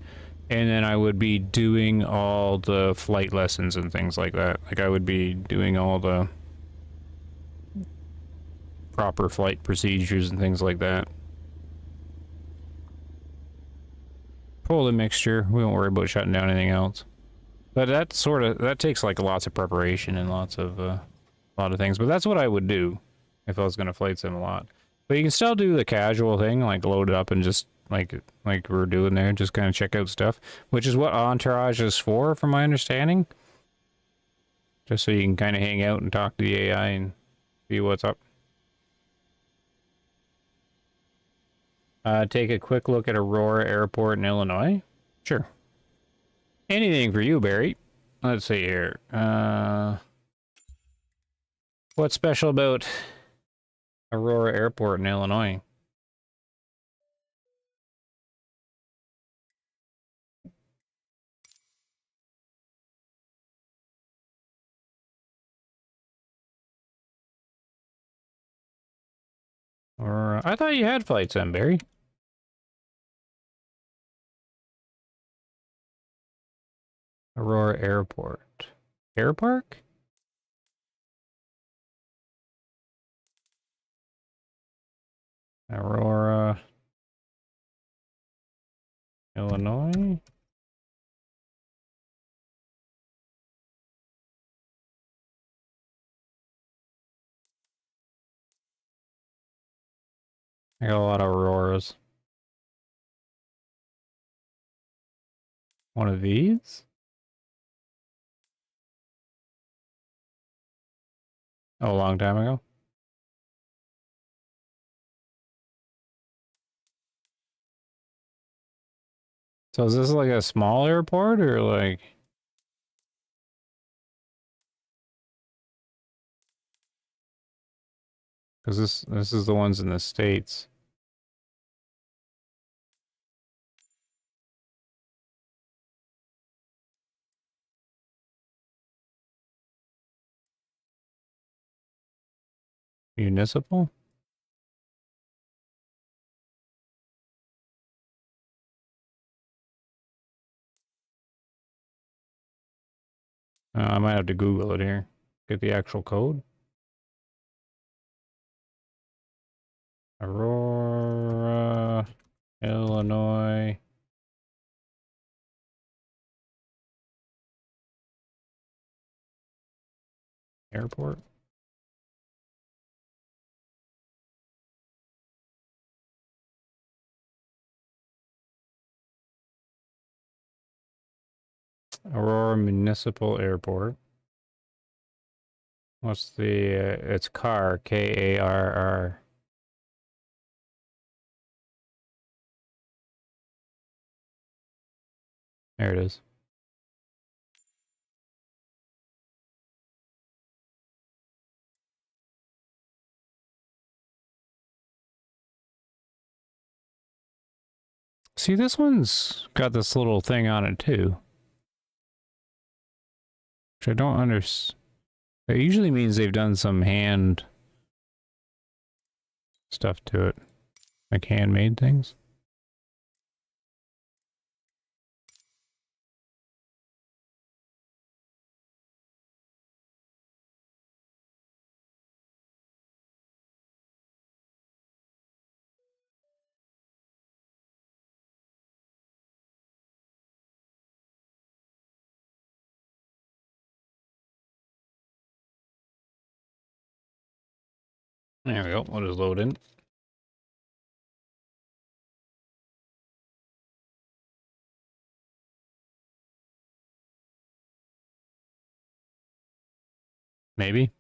And then I would be doing all the flight lessons and things like that. Like I would be doing all the proper flight procedures and things like that. Pull the mixture. We won't worry about shutting down anything else. But that takes like lots of preparation and lots of a lot of things. But that's what I would do if I was going to flight sim a lot. But you can still do the casual thing, like load it up and just like we're doing there, just kind of check out stuff, which is what Entourage is for, from my understanding. Just so you can kind of hang out and talk to the AI and see what's up. Take a quick look at Aurora Airport in Illinois. Sure. Anything for you, Barry. Let's see here. What's special about Aurora Airport in Illinois? Or I thought you had Flight Sim, Barry. Aurora Airport. Air Park? Aurora, Illinois. I got a lot of Auroras. One of these? Oh, a long time ago. So is this like a small airport or like... Because this is the ones in the States. Municipal? I might have to Google it here. Get the actual code. Aurora, Illinois. Airport. Aurora Municipal Airport. What's the, it's CAR, K-A-R-R. There it is. See, this one's got this little thing on it too. Which I don't understand. It usually means they've done some hand stuff to it. Like handmade things. There we go. We'll just load in. Maybe.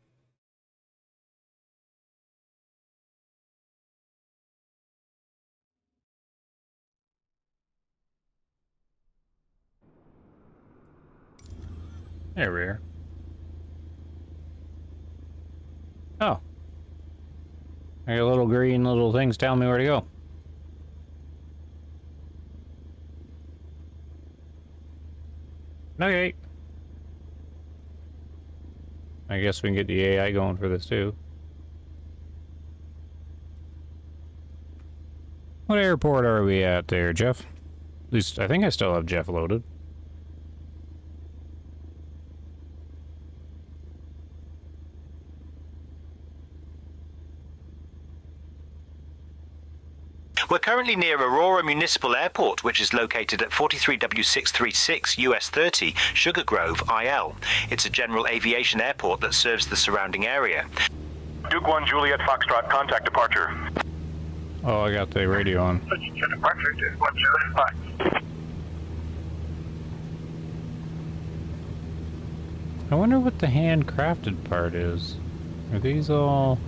There we are. Oh. I got little green little things telling me where to go. Okay. I guess we can get the AI going for this too. What airport are we at there, Jeff? At least I think I still have Jeff loaded. We're currently near Aurora Municipal Airport, which is located at 43W636 US 30 Sugar Grove, IL. It's a General Aviation airport that serves the surrounding area. Duke 1 Juliet Foxtrot, contact departure. Oh, I got the radio on. Departure, Duke 1 Juliet Fox. I wonder what the handcrafted part is. Are these all...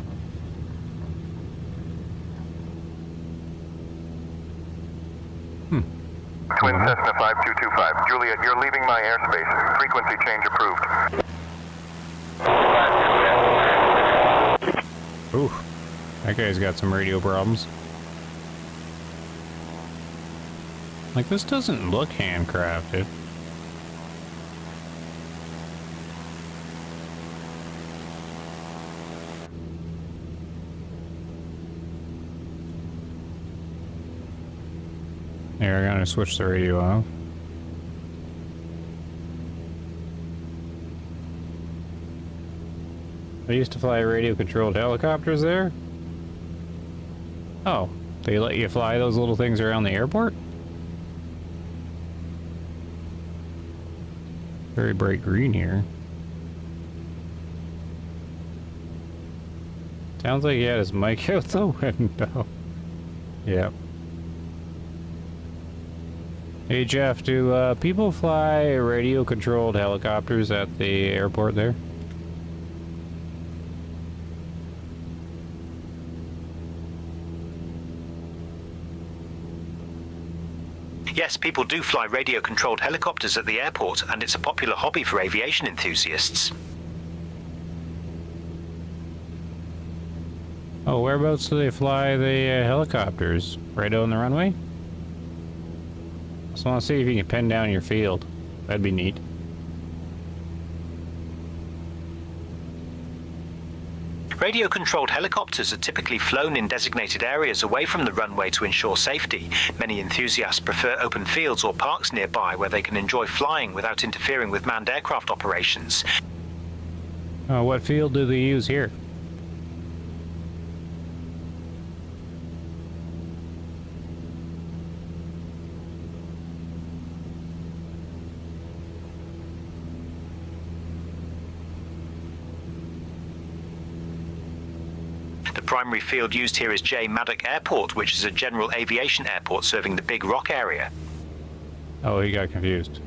Twin Cessna 5225. Juliet, you're leaving my airspace. Frequency change approved. Ooh, that guy's got some radio problems. Like, this doesn't look handcrafted. Here, I'm gonna switch the radio off. They used to fly radio-controlled helicopters there? Oh, they let you fly those little things around the airport? Very bright green here. Sounds like he had his mic out the window. Yep. Hey Jeff, do people fly radio-controlled helicopters at the airport there? Yes, people do fly radio-controlled helicopters at the airport, and it's a popular hobby for aviation enthusiasts. Oh, whereabouts do they fly the helicopters? Right on the runway? Just want to see if you can pin down your field. That'd be neat. Radio-controlled helicopters are typically flown in designated areas away from the runway to ensure safety. Many enthusiasts prefer open fields or parks nearby where they can enjoy flying without interfering with manned aircraft operations. What field do they use here? The primary field used here is J. Maddock Airport, which is a General Aviation airport serving the Big Rock area. Oh, he got confused.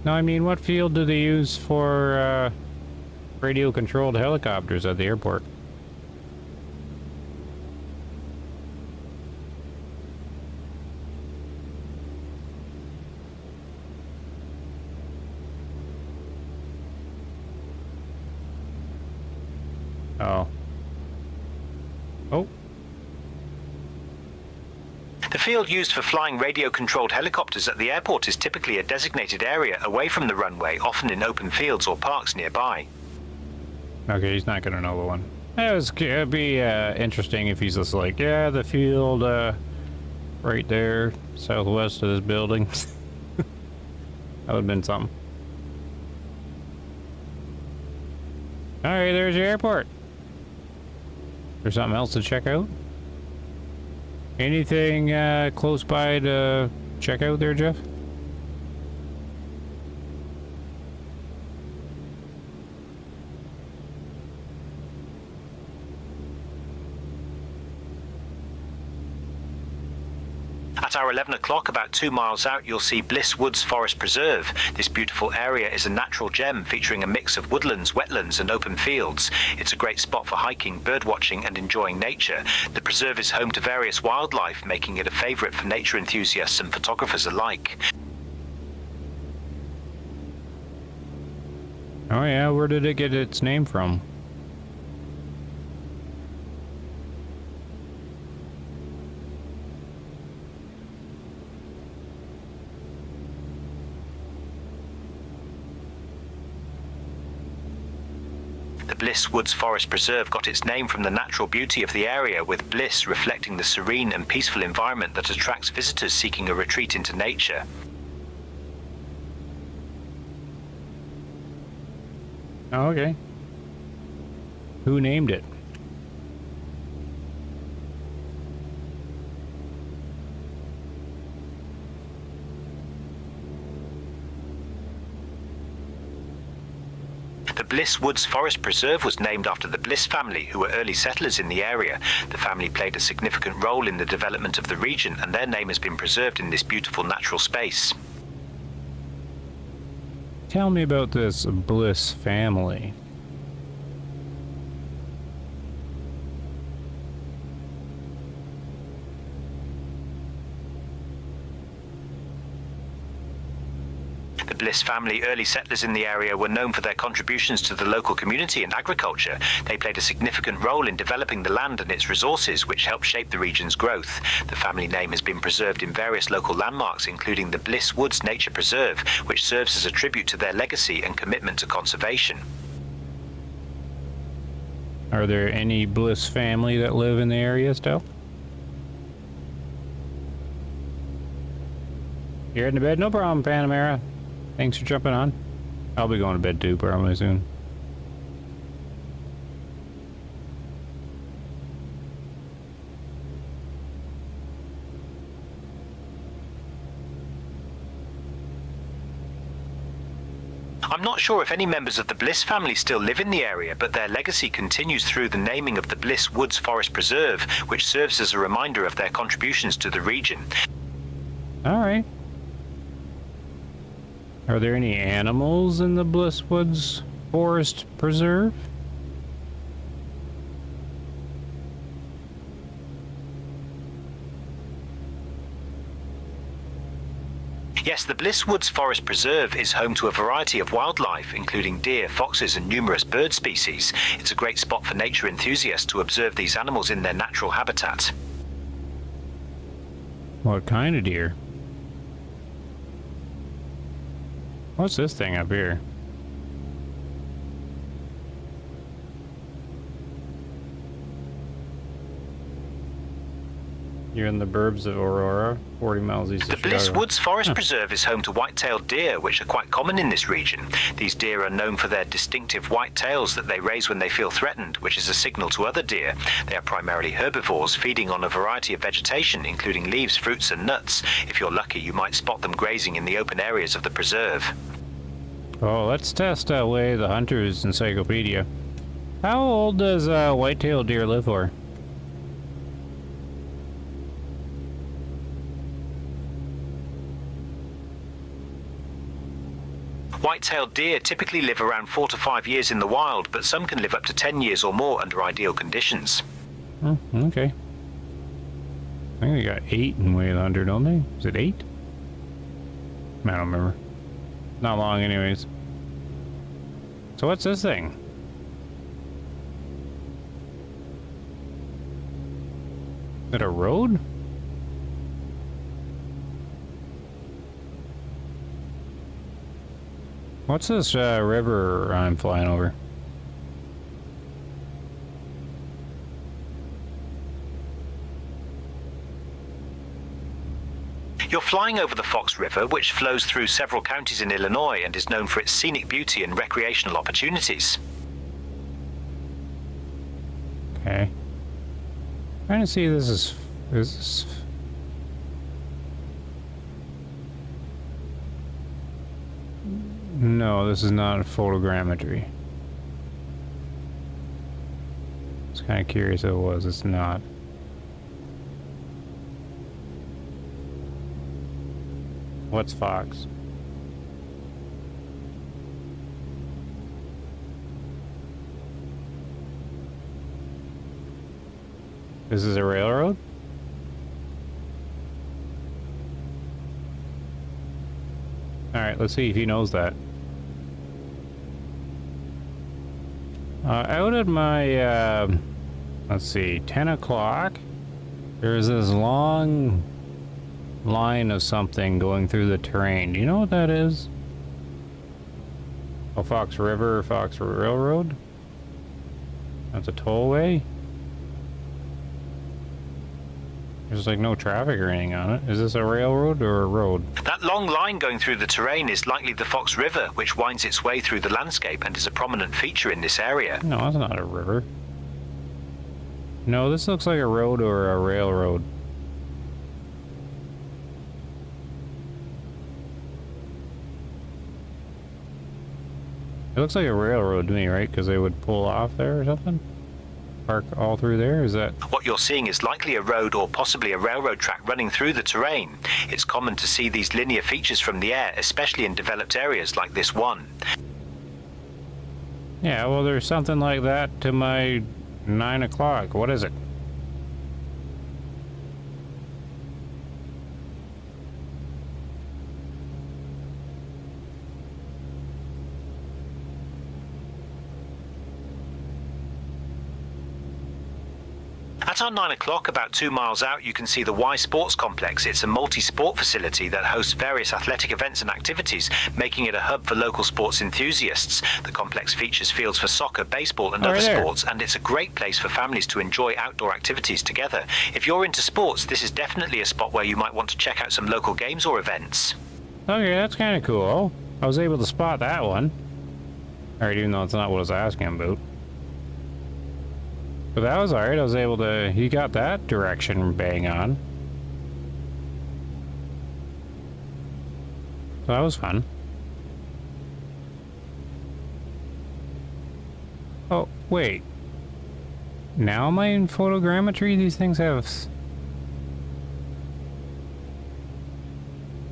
No, I mean, what field do they use for radio-controlled helicopters at the airport? Oh. Oh. The field used for flying radio-controlled helicopters at the airport is typically a designated area away from the runway, often in open fields or parks nearby. Okay, he's not gonna know the one. It'd be interesting if he's just like, yeah, the field right there, southwest of this building. That would've been something. Alright, there's your airport. There's something else to check out? Anything close by to check out there, Jeff? 11 o'clock, about 2 miles out, you'll see Bliss Woods Forest Preserve. This beautiful area is a natural gem featuring a mix of woodlands, wetlands and open fields. It's a great spot for hiking, birdwatching and enjoying nature. The preserve is home to various wildlife, making it a favourite for nature enthusiasts and photographers alike. Oh yeah, where did it get its name from? The Bliss Woods Forest Preserve got its name from the natural beauty of the area, with bliss reflecting the serene and peaceful environment that attracts visitors seeking a retreat into nature. Oh, okay. Who named it? The Bliss Woods Forest Preserve was named after the Bliss family, who were early settlers in the area. The family played a significant role in the development of the region, and their name has been preserved in this beautiful natural space. Tell me about this Bliss family. The Bliss family, early settlers in the area, were known for their contributions to the local community and agriculture. They played a significant role in developing the land and its resources, which helped shape the region's growth. The family name has been preserved in various local landmarks, including the Bliss Woods Nature Preserve, which serves as a tribute to their legacy and commitment to conservation. Are there any Bliss family that live in the area still? You're heading to bed? No problem, Panamera. Thanks for jumping on. I'll be going to bed too, probably soon. I'm not sure if any members of the Bliss family still live in the area, but their legacy continues through the naming of the Bliss Woods Forest Preserve, which serves as a reminder of their contributions to the region. All right. Are there any animals in the Bliss Woods Forest Preserve? Yes, the Bliss Woods Forest Preserve is home to a variety of wildlife, including deer, foxes and numerous bird species. It's a great spot for nature enthusiasts to observe these animals in their natural habitat. What kind of deer? What's this thing up here? You're in the burbs of Aurora, 40 miles east of The Chicago. Bliss Woods Forest Preserve is home to white-tailed deer, which are quite common in this region. These deer are known for their distinctive white tails that they raise when they feel threatened, which is a signal to other deer. They are primarily herbivores, feeding on a variety of vegetation, including leaves, fruits and nuts. If you're lucky, you might spot them grazing in the open areas of the preserve. Oh, let's test away the Hunter's Encyclopedia. How old does white-tailed deer live for? White-tailed deer typically live around 4 to 5 years in the wild, but some can live up to 10 years or more under ideal conditions. Oh, okay. I think they got 8 in Way of the Hunter, don't they? Is it 8? I don't remember. Not long anyways. So what's this thing? Is it a road? What's this river I'm flying over? You're flying over the Fox River, which flows through several counties in Illinois and is known for its scenic beauty and recreational opportunities. Okay. Trying to see if this is this... No, this is not photogrammetry. I was kind of curious if it was. It's not. What's Fox? This is a railroad? Alright, let's see if he knows that. Out at my, let's see, 10 o'clock, there's this long line of something going through the terrain. Do you know what that is? Oh, Fox River, Fox Railroad? That's a tollway? There's like no traffic or anything on it. Is this a railroad or a road? That long line going through the terrain is likely the Fox River, which winds its way through the landscape and is a prominent feature in this area. No, that's not a river. No, this looks like a road or a railroad. It looks like a railroad to me, right? Because they would pull off there or something? Park all through there? Is that... What you're seeing is likely a road or possibly a railroad track running through the terrain. It's common to see these linear features from the air, especially in developed areas like this one. Yeah, well, there's something like that to my 9 o'clock. What is it? At our 9 o'clock, about 2 miles out, you can see the Y Sports Complex. It's a multi-sport facility that hosts various athletic events and activities, making it a hub for local sports enthusiasts. The complex features fields for soccer, baseball and other sports, and it's a great place for families to enjoy outdoor activities together. If you're into sports, this is definitely a spot where you might want to check out some local games or events. Okay, that's kind of cool. I was able to spot that one. Alright, even though it's not what I was asking about. But that was alright, I was able to... He got that direction bang on. So that was fun. Oh, wait. Now am I in photogrammetry? These things have...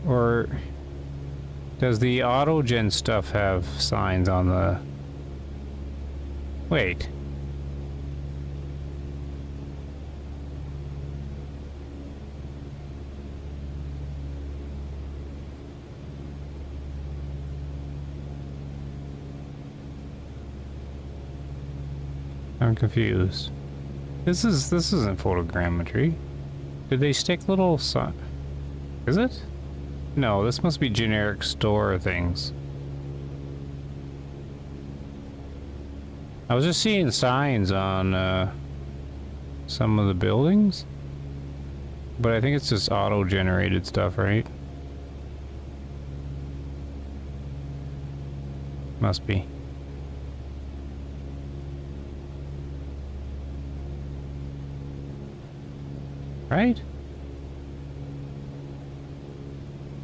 Or... Does the autogen stuff have signs on the... Wait. I'm confused. This isn't photogrammetry. Did they stick little sign? Is it? No, this must be generic store things. I was just seeing signs on some of the buildings, but I think it's just auto-generated stuff, right? Must be. Right?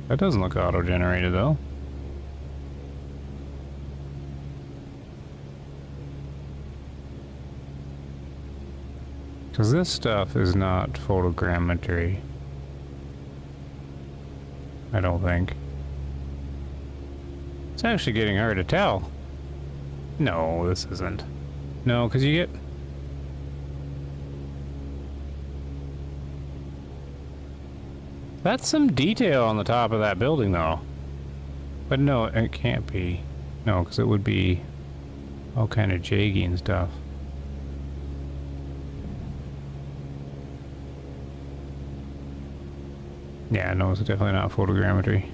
That doesn't look auto-generated though. Because this stuff is not photogrammetry. I don't think. It's actually getting hard to tell. No, this isn't. No, because you get... That's some detail on the top of that building, though. But no, it can't be. No, because it would be all kind of jaggy and stuff. Yeah, no, it's definitely not photogrammetry.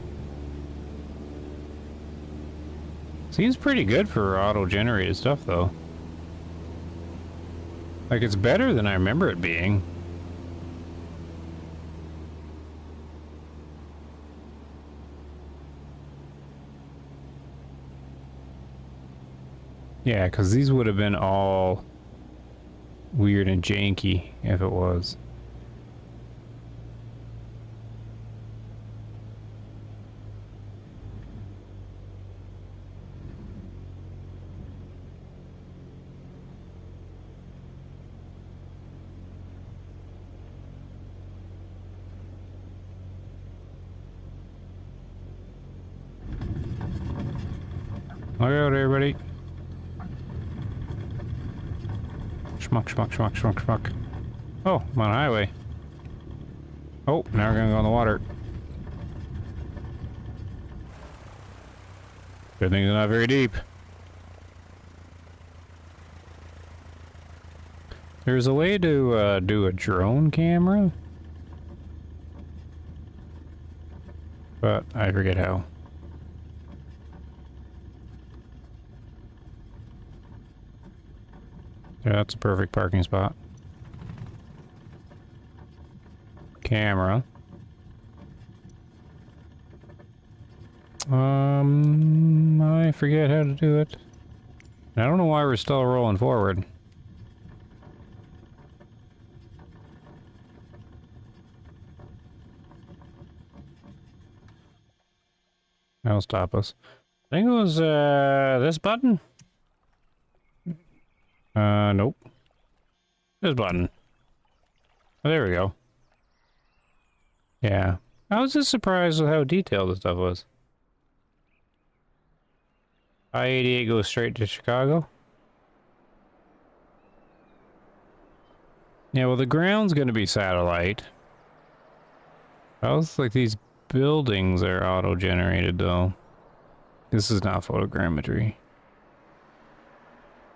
Seems pretty good for auto-generated stuff, though. Like, it's better than I remember it being. Yeah, because these would have been all weird and janky if it was. Look out, everybody. Schmuck, schmuck, schmuck, schmuck, schmuck. Oh, I'm on a highway. Oh, now we're gonna go in the water. Good thing it's not very deep. There's a way to do a drone camera, but I forget how. Yeah, that's a perfect parking spot. Camera. I forget how to do it. I don't know why we're still rolling forward. That'll stop us. I think it was, this button? Nope. This button. Oh, there we go. Yeah. I was just surprised with how detailed this stuff was. I-88 goes straight to Chicago. Yeah, well, the ground's gonna be satellite. I was like, these buildings are auto-generated, though. This is not photogrammetry.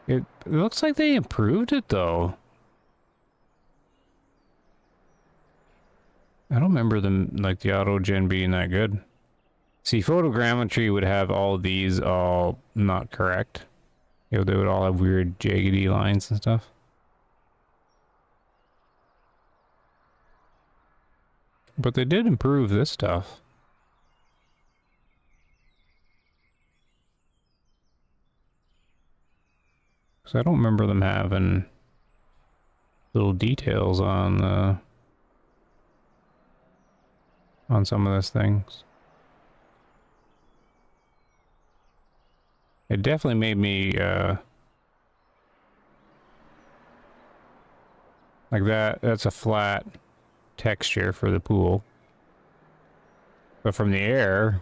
It looks like they improved it, though. I don't remember them, like, the auto-gen being that good. See, photogrammetry would have all these all not correct. You know, they would all have weird jaggedy lines and stuff. But they did improve this stuff. Because I don't remember them having little details on some of those things. It definitely made me like that's a flat texture for the pool. But from the air,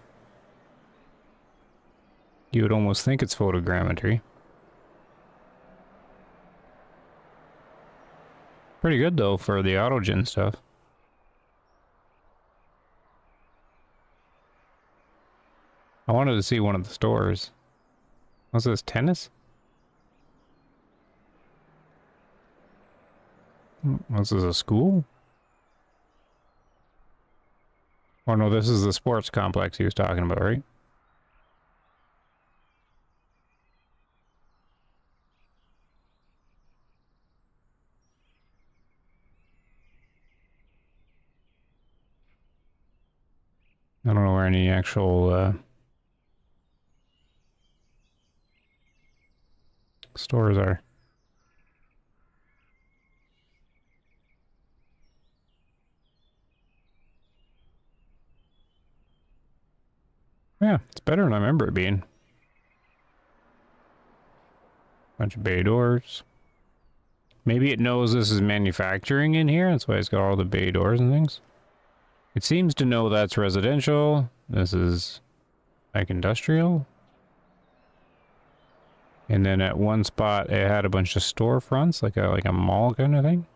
you would almost think it's photogrammetry. Pretty good though for the autogen stuff. I wanted to see one of the stores. What's this, tennis? This is a school? Oh no, this is the sports complex he was talking about, right? I don't know where any actual stores are. Yeah, it's better than I remember it being. Bunch of bay doors. Maybe it knows this is manufacturing in here, that's why it's got all the bay doors and things. It seems to know that's residential. This is like industrial. And then at one spot it had a bunch of storefronts, like a mall kind of thing.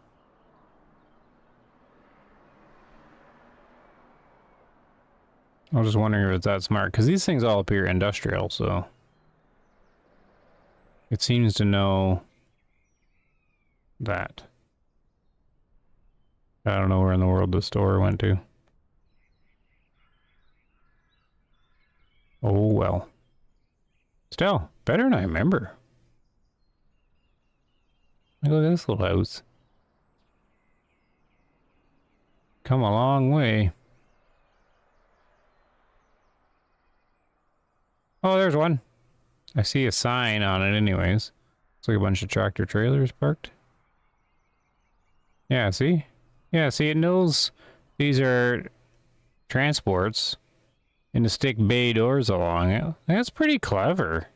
I was just wondering if it's that smart, because these things all appear industrial, so it seems to know that. I don't know where in the world the store went to. Oh well. Still, better than I remember. Look at this little house. Come a long way. Oh, there's one. I see a sign on it anyways. It's like a bunch of tractor trailers parked. Yeah, see? Yeah, see, it knows these are transports and to stick bay doors along it. That's pretty clever.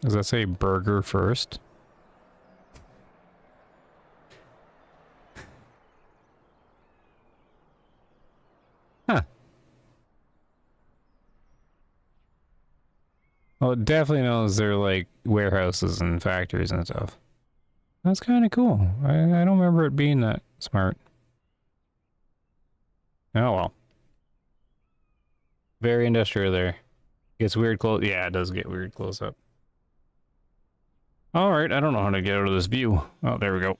Does that say burger first? Well, it definitely knows they're like warehouses and factories and stuff. That's kind of cool. I don't remember it being that smart. Oh well. Very industrial there. Gets weird close. Yeah, it does get weird close up. Alright, I don't know how to get out of this view. Oh, there we go.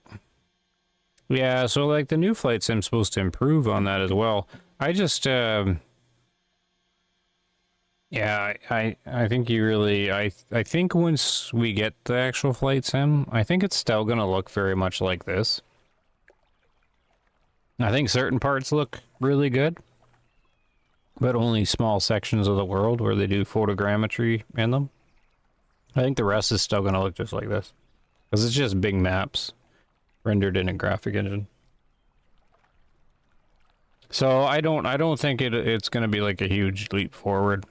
Yeah, so like the new flight sim's supposed to improve on that as well. I just, yeah, I think you really, I think once we get the actual flight sim, I think it's still gonna look very much like this. I think certain parts look really good, but only small sections of the world where they do photogrammetry in them. I think the rest is still gonna look just like this, because it's just big maps rendered in a graphic engine. So I don't think it's gonna be like a huge leap forward.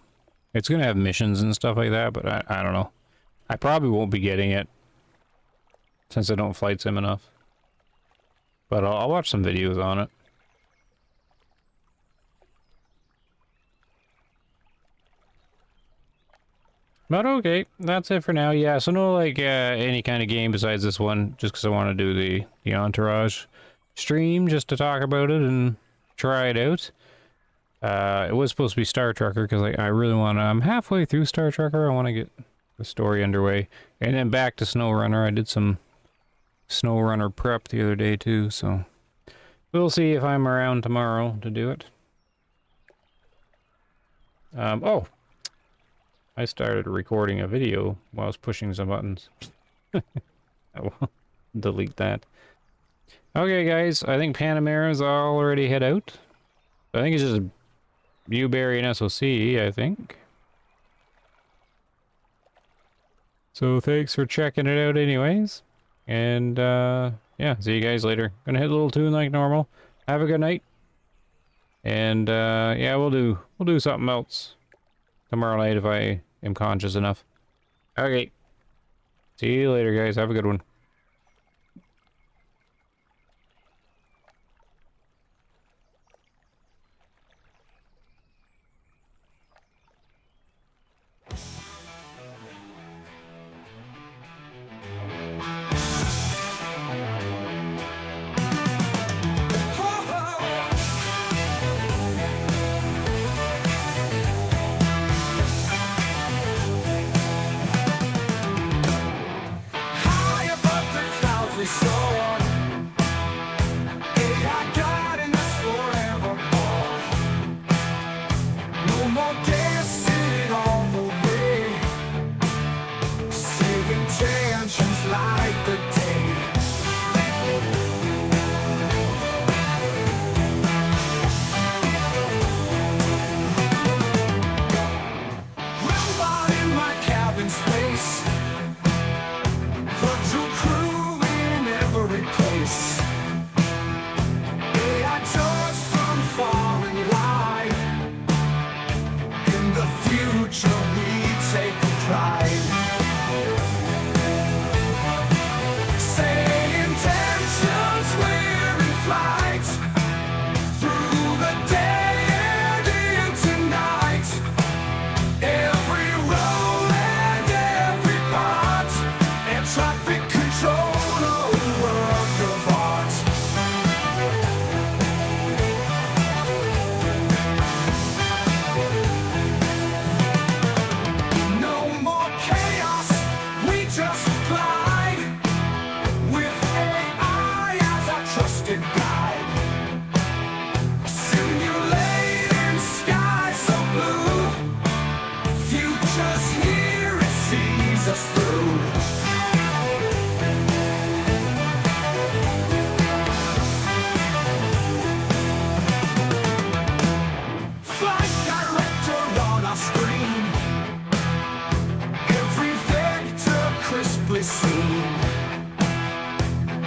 It's gonna have missions and stuff like that, but I don't know. I probably won't be getting it since I don't flight sim enough. But I'll watch some videos on it. But okay, that's it for now. Yeah, so no like any kind of game besides this one, just because I want to do the Entourage stream just to talk about it and try it out. It was supposed to be Star Trekker because I really want to. I'm halfway through Star Trekker. I want to get the story underway, and then back to SnowRunner. I did some SnowRunner prep the other day too, so we'll see if I'm around tomorrow to do it. Oh. I started recording a video while I was pushing some buttons. I will delete that. Okay, guys, I think Panamera's already head out. I think it's just Newberry and SOC, I think. So thanks for checking it out anyways. And, yeah, see you guys later. Gonna hit a little tune like normal. Have a good night. And, yeah, we'll do something else tomorrow night if I am conscious enough. Okay. See you later, guys. Have a good one.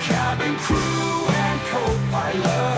Cabin crew and co-pilot.